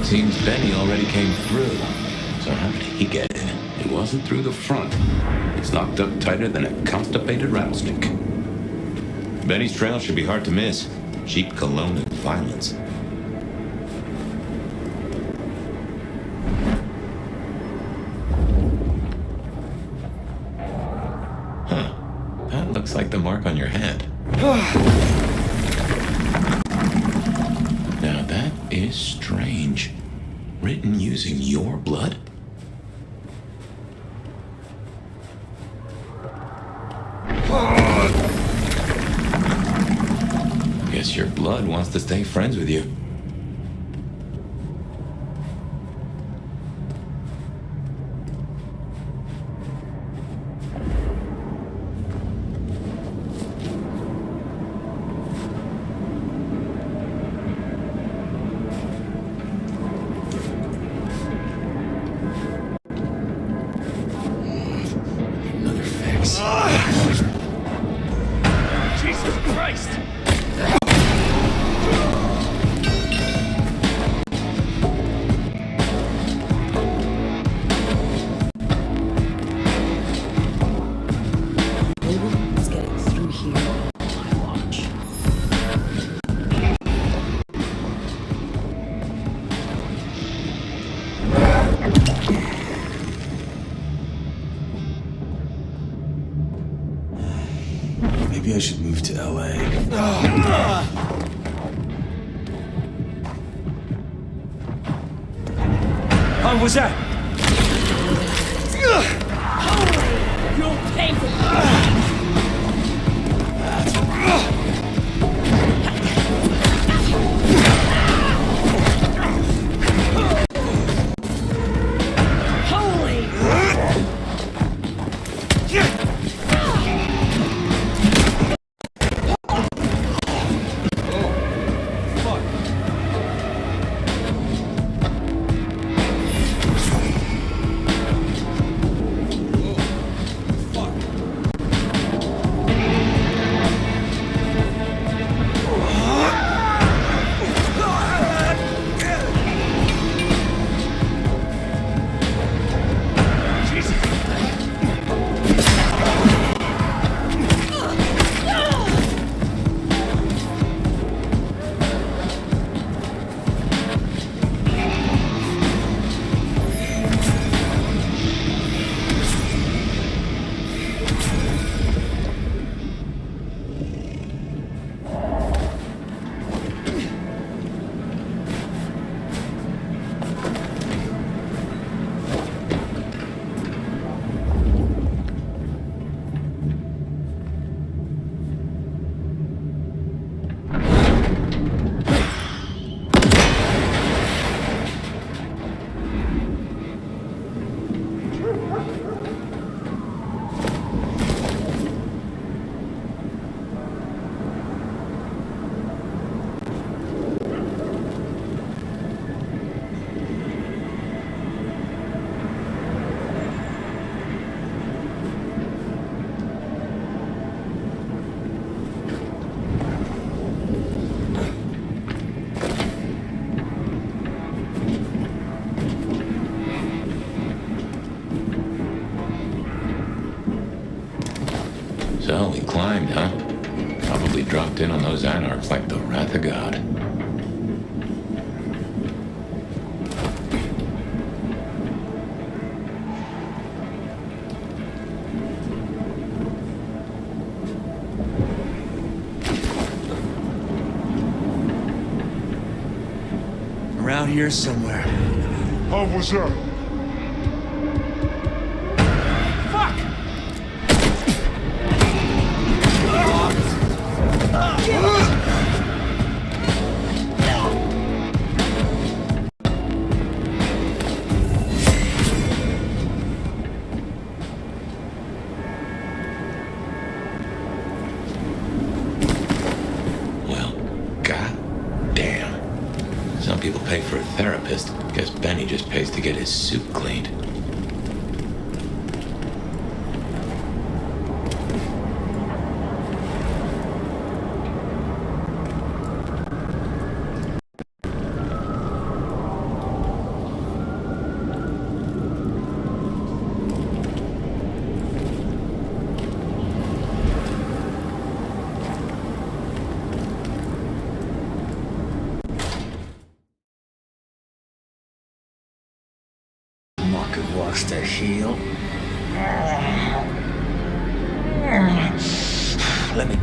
Seems Benny already came through. So how did he get in? It wasn't through the front. It's locked up tighter than a constipated rattlesnake. Benny's trail should be hard to miss. Cheap cologne and violence. Huh. That looks like the mark on your hand. Now that is strange. Written using your blood? Guess your blood wants to stay friends with you. Another fix. Jesus Christ! Let's get it through here. My watch. Maybe I should move to LA. What was that? You'll pay for So we climbed, huh? Probably dropped in on those anarchs like the wrath of God. Around here somewhere. How was that? Well, goddamn. Some people pay for a therapist. Guess Benny just pays to get his suit cleaned. could watch the heel. Let me...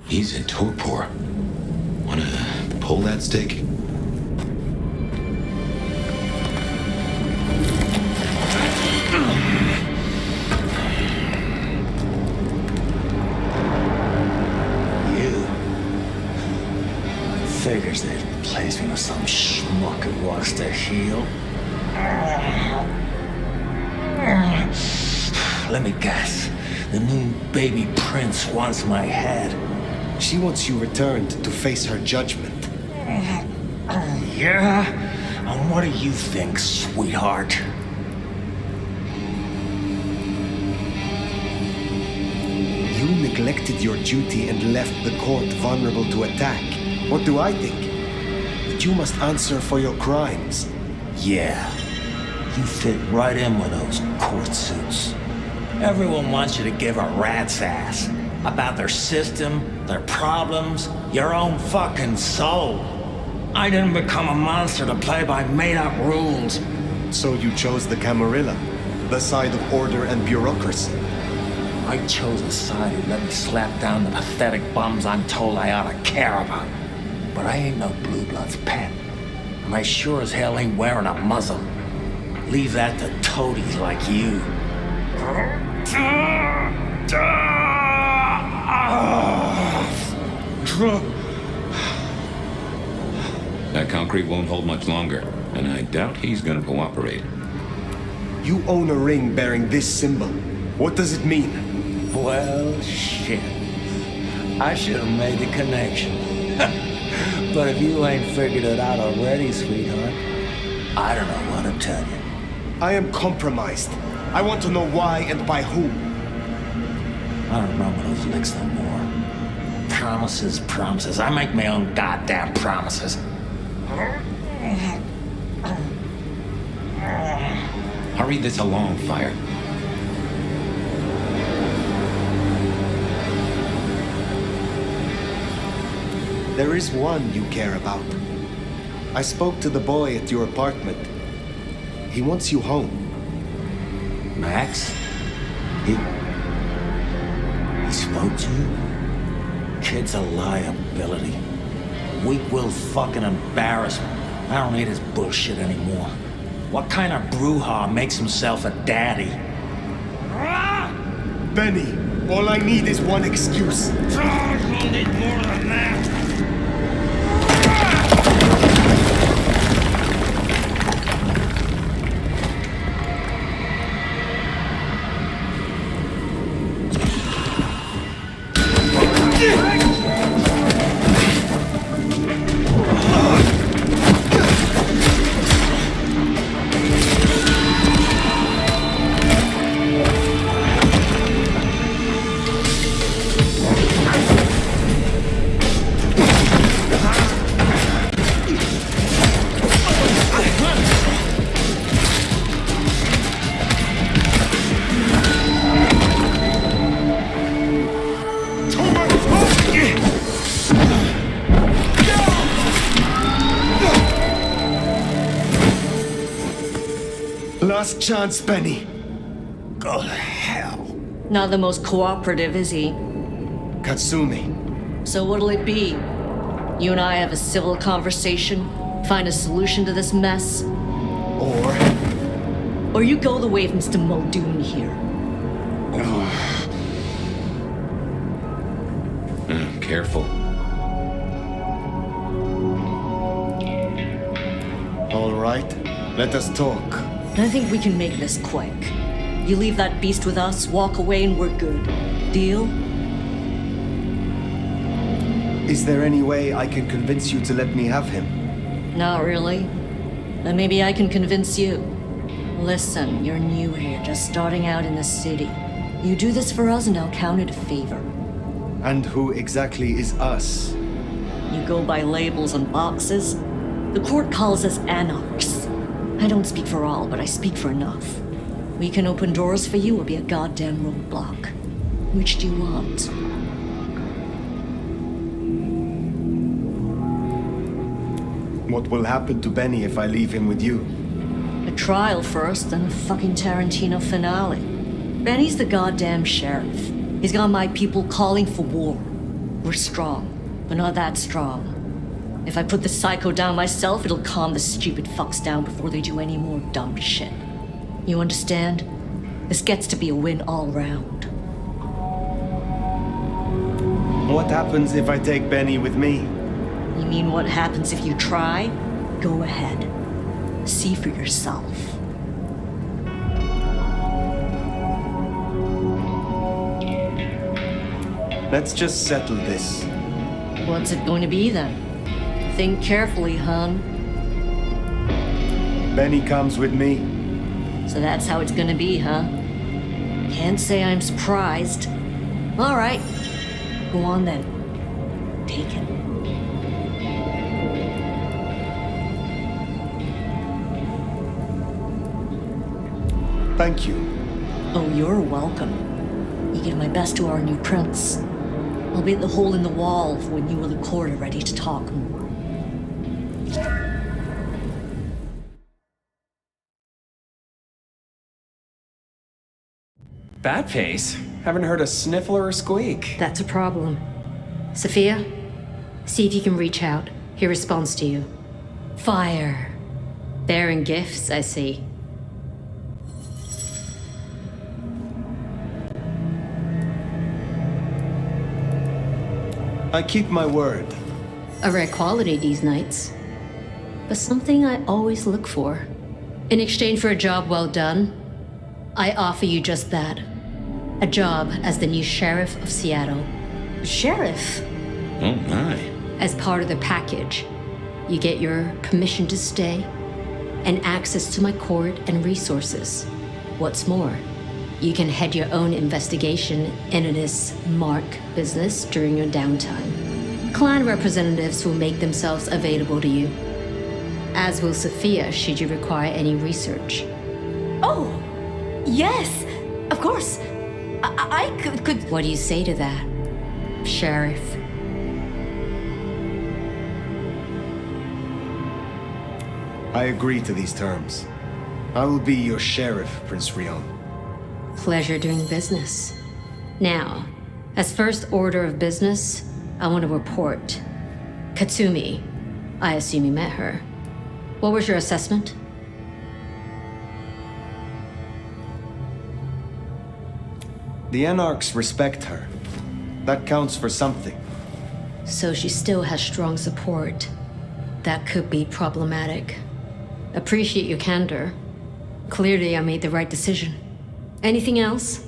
He's in torpor. Wanna pull that stake? Figures they'd replace me with some schmuck who wants to heal. Let me guess. The new baby prince wants my head. She wants you returned to face her judgment. Yeah? And what do you think, sweetheart? You neglected your duty and left the court vulnerable to attack. What do I think? That you must answer for your crimes. Yeah. You fit right in with those court suits. Everyone wants you to give a rat's ass about their system, their problems, your own fucking soul. I didn't become a monster to play by made-up rules. So you chose the Camarilla, the side of order and bureaucracy. I chose a side who let me slap down the pathetic bums I'm told I ought to care about. But I ain't no Blue Blood's pet. And I sure as hell ain't wearing a muzzle. Leave that to toadies like you. That concrete won't hold much longer, and I doubt he's gonna cooperate. You own a ring bearing this symbol. What does it mean? Well, shit. I should have made the connection. But if you ain't figured it out already, sweetheart, I don't know what to tell you. I am compromised. I want to know why and by who. I don't remember those licks no more. Promises, promises. I make my own goddamn promises. Hurry this along, Fire. There is one you care about. I spoke to the boy at your apartment. He wants you home. Max? He spoke to you? Kid's a liability. Weak-willed fucking embarrassment. I don't need his bullshit anymore. What kind of brouhaha makes himself a daddy? Benny, all I need is one excuse. You'll need more than that. Last chance, Benny. Go to hell. Not the most cooperative, is he? Katsumi. So what'll it be? You and I have a civil conversation, find a solution to this mess? Or you go the way of Mr. Muldoon here. Careful. All right, let us talk. I think we can make this quick. You leave that beast with us, walk away, and we're good. Deal? Is there any way I can convince you to let me have him? Not really. Then maybe I can convince you. Listen, you're new here, just starting out in the city. You do this for us and I'll count it a favor. And who exactly is us? You go by labels on boxes. The court calls us anarchs. I don't speak for all, but I speak for enough. We can open doors for you or be a goddamn roadblock. Which do you want? What will happen to Benny if I leave him with you? A trial first, then a fucking Tarantino finale. Benny's the goddamn sheriff. He's got my people calling for war. We're strong, but not that strong. If I put the psycho down myself, it'll calm the stupid fucks down before they do any more dumb shit. You understand? This gets to be a win all round. What happens if I take Benny with me? You mean what happens if you try? Go ahead. See for yourself. Let's just settle this. What's it going to be then? Think carefully, hon. Benny comes with me. So that's how it's gonna be, huh? Can't say I'm surprised. All right. Go on then. Take it. Thank you. Oh, you're welcome. You give my best to our new prince. I'll be at the hole in the wall for when you and the court are ready to talk more. Bat face? Haven't heard a sniffle or a squeak. That's a problem. Sophia, see if you can reach out. He responds to you. Fire. Bearing gifts, I see. I keep my word. A rare quality these nights. But something I always look for. In exchange for a job well done, I offer you just that. A job as the new sheriff of Seattle. Sheriff? Oh my. As part of the package, you get your permission to stay and access to my court and resources. What's more, you can head your own investigation into this Mark business during your downtime. Clan representatives will make themselves available to you, as will Sophia should you require any research. Oh, yes, of course. I could... What do you say to that, Sheriff? I agree to these terms. I will be your sheriff, Prince Rion. Pleasure doing business. Now, as first order of business, I want to report. Katsumi, I assume you met her. What was your assessment? The Anarchs respect her. That counts for something. So she still has strong support. That could be problematic. Appreciate your candor. Clearly, I made the right decision. Anything else?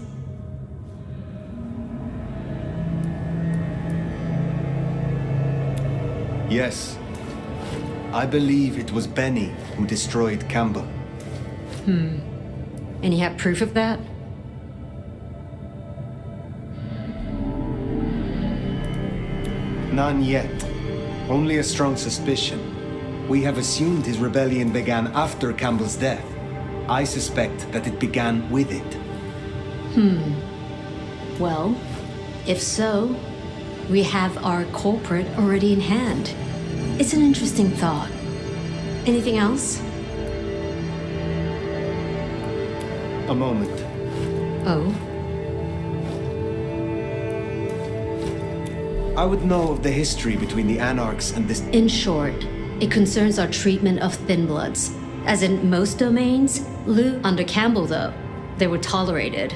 Yes. I believe it was Benny who destroyed Campbell. And you have proof of that? None yet. Only a strong suspicion. We have assumed his rebellion began after Campbell's death. I suspect that it began with it. Well, if so, we have our culprit already in hand. It's an interesting thought. Anything else? A moment. Oh? I would know of the history between the Anarchs and this... In short, it concerns our treatment of thin bloods. As in most domains, under Campbell though, they were tolerated.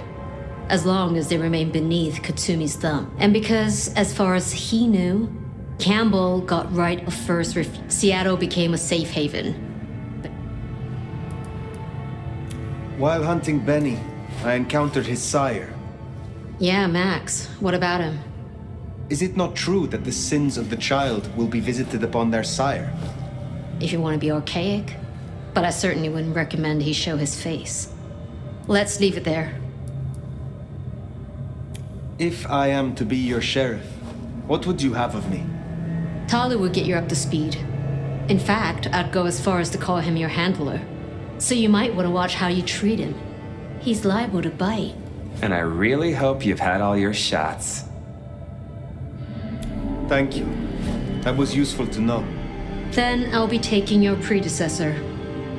As long as they remained beneath Katsumi's thumb. And because, as far as he knew, Campbell got right of first Seattle became a safe haven. While hunting Benny, I encountered his sire. Yeah, Max. What about him? Is it not true that the sins of the child will be visited upon their sire? If you want to be archaic, but I certainly wouldn't recommend he show his face. Let's leave it there. If I am to be your sheriff, what would you have of me? Tali would get you up to speed. In fact, I'd go as far as to call him your handler. So you might want to watch how you treat him. He's liable to bite. And I really hope you've had all your shots. Thank you. That was useful to know. Then I'll be taking your predecessor.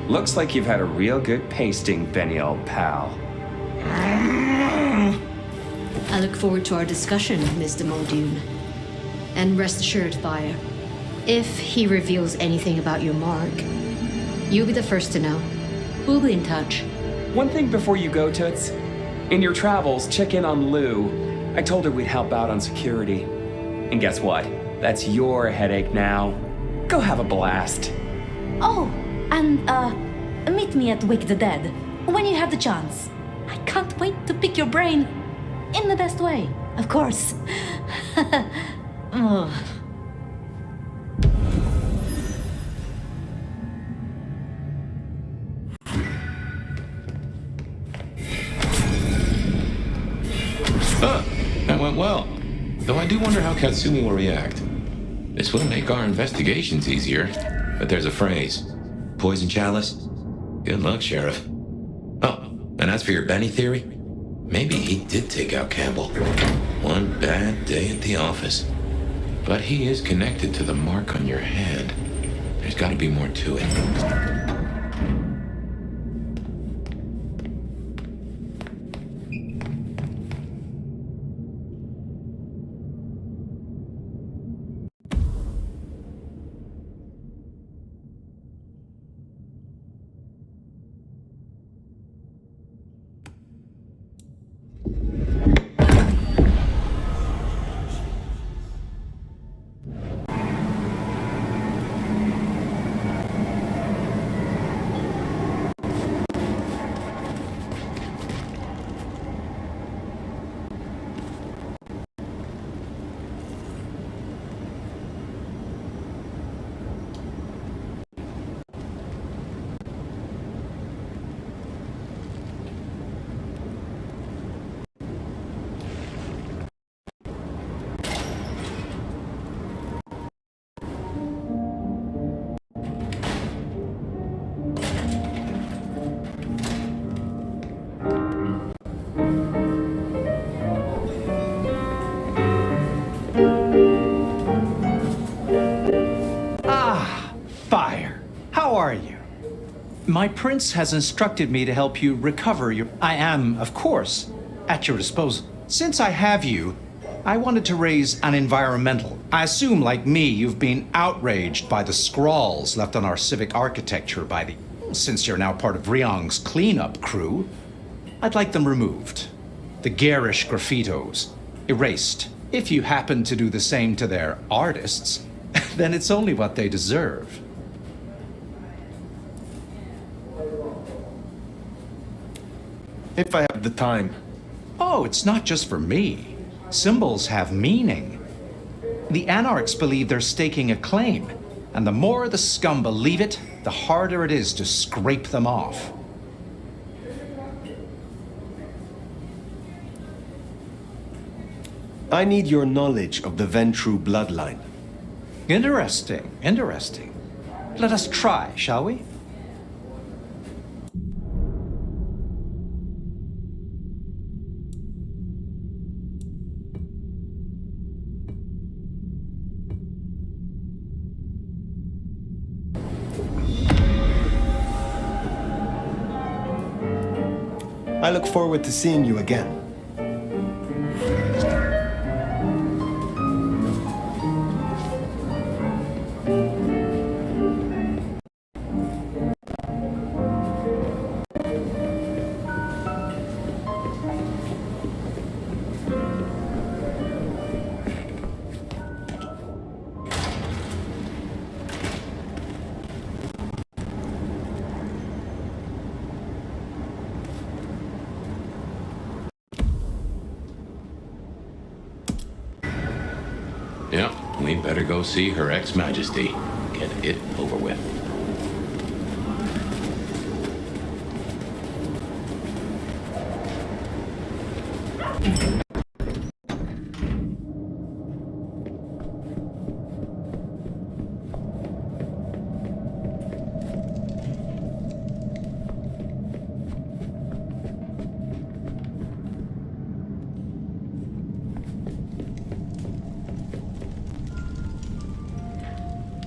Looks like you've had a real good pasting, Benny, old pal. I look forward to our discussion, Mr. Muldoon. And rest assured, Fire, if he reveals anything about your mark, you'll be the first to know. We'll be in touch. One thing before you go, Toots. In your travels, check in on Lou. I told her we'd help out on security. And guess what? That's your headache now. Go have a blast. Oh, and, meet me at Wake the Dead when you have the chance. I can't wait to pick your brain. In the best way, of course. Oh. That went well. Though I do wonder how Katsumi will react. This will make our investigations easier, but there's a phrase. Poison chalice? Good luck, Sheriff. Oh, and as for your Benny theory, maybe he did take out Campbell. One bad day at the office. But he is connected to the mark on your hand. There's got to be more to it. My prince has instructed me to help you recover your... I am, of course, at your disposal. Since I have you, I wanted to raise an environmental. I assume, like me, you've been outraged by the scrawls left on our civic architecture by the... Since you're now part of Ryong's cleanup crew, I'd like them removed. The garish graffitos erased. If you happen to do the same to their artists, then it's only what they deserve. If I have the time. Oh, it's not just for me. Symbols have meaning. The Anarchs believe they're staking a claim, and the more the scum believe it, the harder it is to scrape them off. I need your knowledge of the Ventru bloodline. Interesting, interesting. Let us try, shall we? I look forward to seeing you again. Yep, we'd better go see Her Ex-Majesty. Get it over with.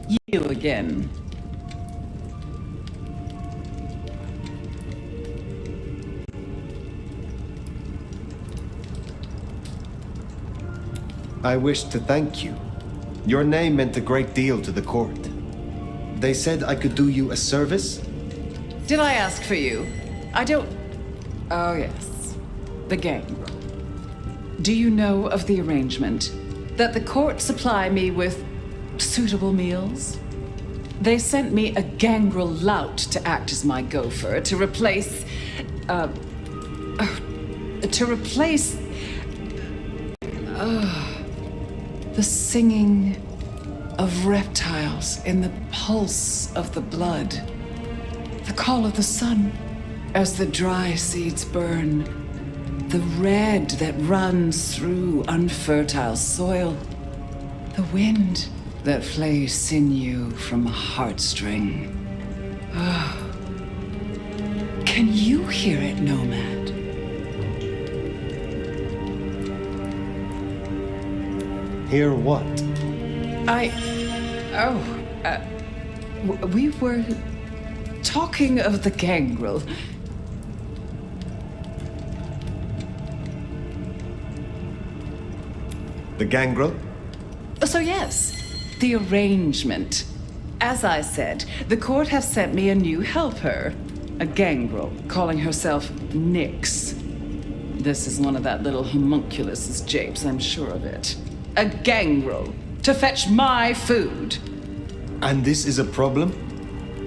You again. I wish to thank you. Your name meant a great deal to the court. They said I could do you a service? Did I ask for you? I don't... Oh, yes. The gangrel. Do you know of the arrangement? That the court supply me with suitable meals? They sent me a gangrel lout to act as my gopher, to replace... the singing of reptiles in the pulse of the blood. The call of the sun as the dry seeds burn. The red that runs through unfertile soil. The wind that flays sinew from a heartstring. Can you hear it, Nomad? Hear what? We were talking of the gangrel. The gangrel? So yes, the arrangement. As I said, the court have sent me a new helper. A gangrel, calling herself Nyx. This is one of that little homunculus's japes, I'm sure of it. A gangrel, to fetch my food. And this is a problem?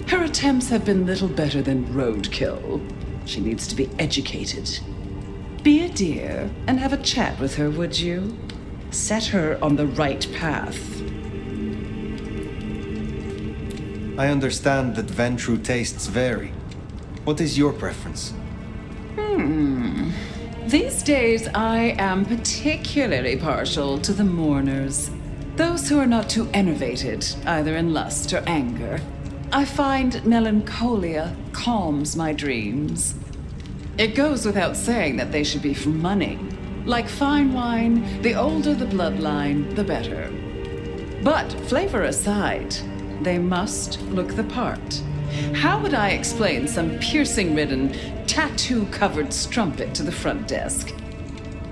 Her attempts have been little better than roadkill. She needs to be educated. Be a dear and have a chat with her, would you? Set her on the right path. I understand that Ventru tastes vary. What is your preference? These days, I am particularly partial to the mourners. Those who are not too enervated, either in lust or anger. I find melancholia calms my dreams. It goes without saying that they should be for money. Like fine wine, the older the bloodline, the better. But flavor aside, they must look the part. How would I explain some piercing-ridden, tattoo-covered strumpet to the front desk?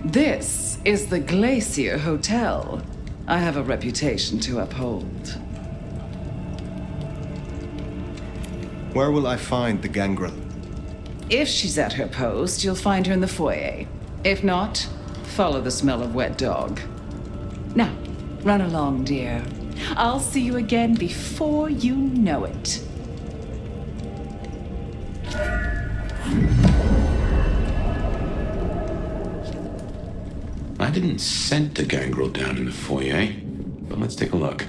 This is the Glacier Hotel. I have a reputation to uphold. Where will I find the gangrel? If she's at her post, you'll find her in the foyer. If not, follow the smell of wet dog. Now, run along, dear. I'll see you again before you know it. I didn't scent the gangrel down in the foyer, but let's take a look.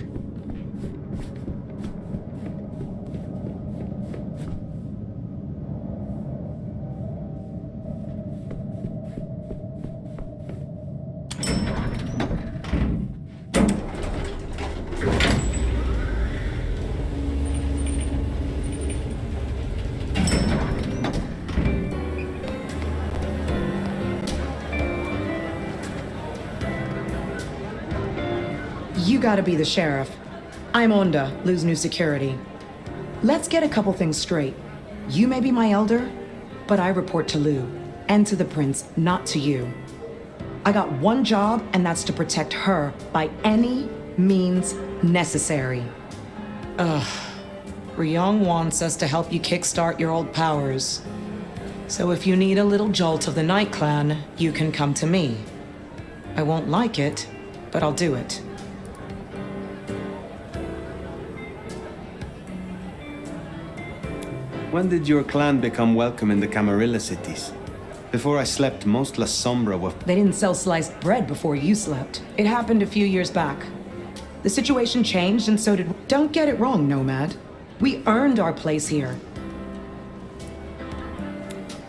You gotta be the sheriff. I'm Onda, Lou's new security. Let's get a couple things straight. You may be my elder, but I report to Lou, and to the prince, not to you. I got one job, and that's to protect her by any means necessary. Ryong wants us to help you kickstart your old powers. So if you need a little jolt of the Night Clan, you can come to me. I won't like it, but I'll do it. When did your clan become welcome in the Camarilla cities? Before I slept, most La Sombra were... They didn't sell sliced bread before you slept. It happened a few years back. The situation changed, and so did... Don't get it wrong, Nomad. We earned our place here.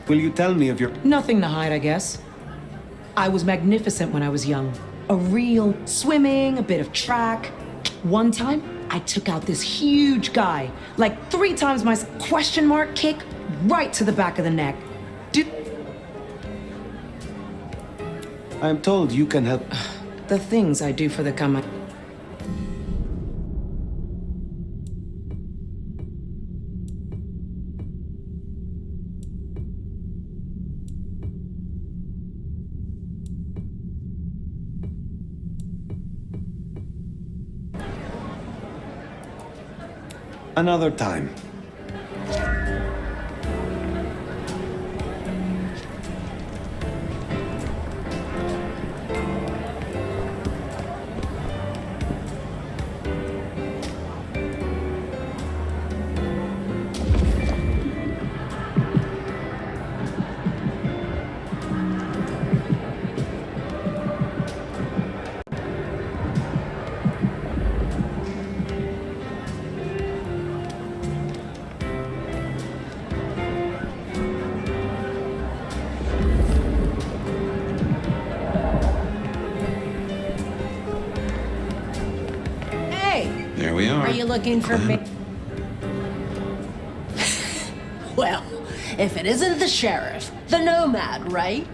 Will you tell me of your... Nothing to hide, I guess. I was magnificent when I was young. A real swimming, a bit of track. One time, I took out this huge guy, like 3 times my question mark kick, right to the back of the neck. I am told you can help... The things I do for the Kama... Another time. There we are. Are you looking for me? Well, if it isn't the sheriff, the nomad, right?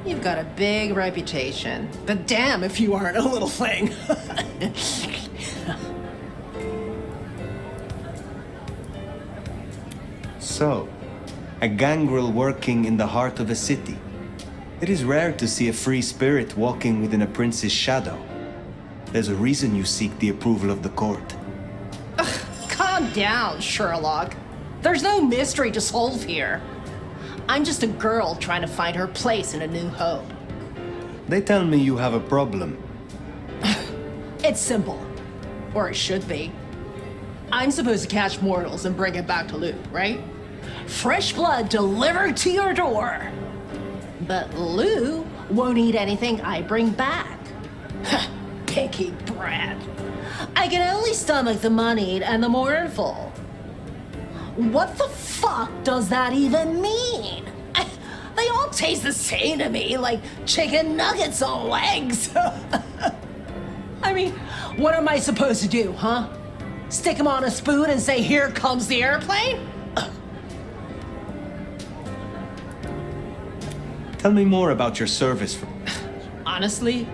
You've got a big reputation, but damn if you aren't a little thing. So, a gangrel working in the heart of a city. It is rare to see a free spirit walking within a prince's shadow. There's a reason you seek the approval of the court. Calm down, Sherlock. There's no mystery to solve here. I'm just a girl trying to find her place in a new home. They tell me you have a problem. It's simple. Or it should be. I'm supposed to catch mortals and bring it back to Lou, right? Fresh blood delivered to your door. But Lou won't eat anything I bring back. Picky brat. I can only stomach the moneyed and the mournful. What the fuck does that even mean? They all taste the same to me, like chicken nuggets on legs. I mean, what am I supposed to do, huh? Stick them on a spoon and say, here comes the airplane? Tell me more about your service. Honestly,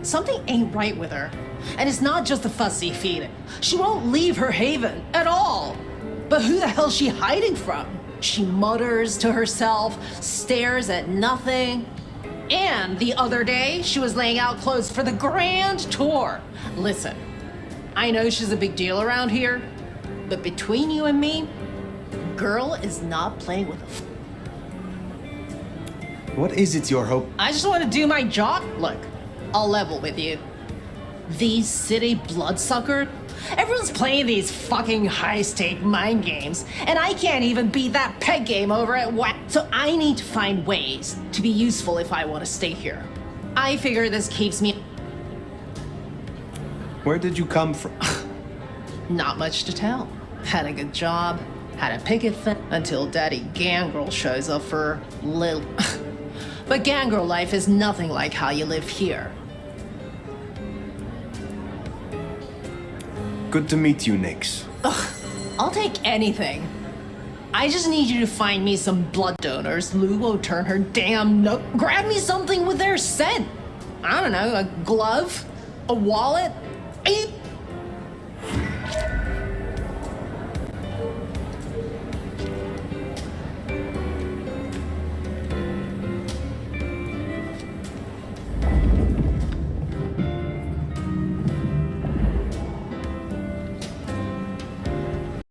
something ain't right with her. And it's not just the fussy feeding. She won't leave her haven at all. But who the hell's she hiding from? She mutters to herself, stares at nothing. And the other day, she was laying out clothes for the grand tour. Listen, I know she's a big deal around here, but between you and me, girl is not playing with a What is it your hope? I just want to do my job. Look, I'll level with you. These city bloodsucker, everyone's playing these fucking high-stake mind games, and I can't even beat that peg game over at WAC. So I need to find ways to be useful if I want to stay here. I figure this keeps me... Where did you come from? Not much to tell. Had a good job, had a picket fence, until Daddy Gangrel shows up for Lil... But Gangrel life is nothing like how you live here. Good to meet you, Nix. Ugh, I'll take anything. I just need you to find me some blood donors. Lou will turn her damn nook. Grab me something with their scent. I don't know, a glove? A wallet?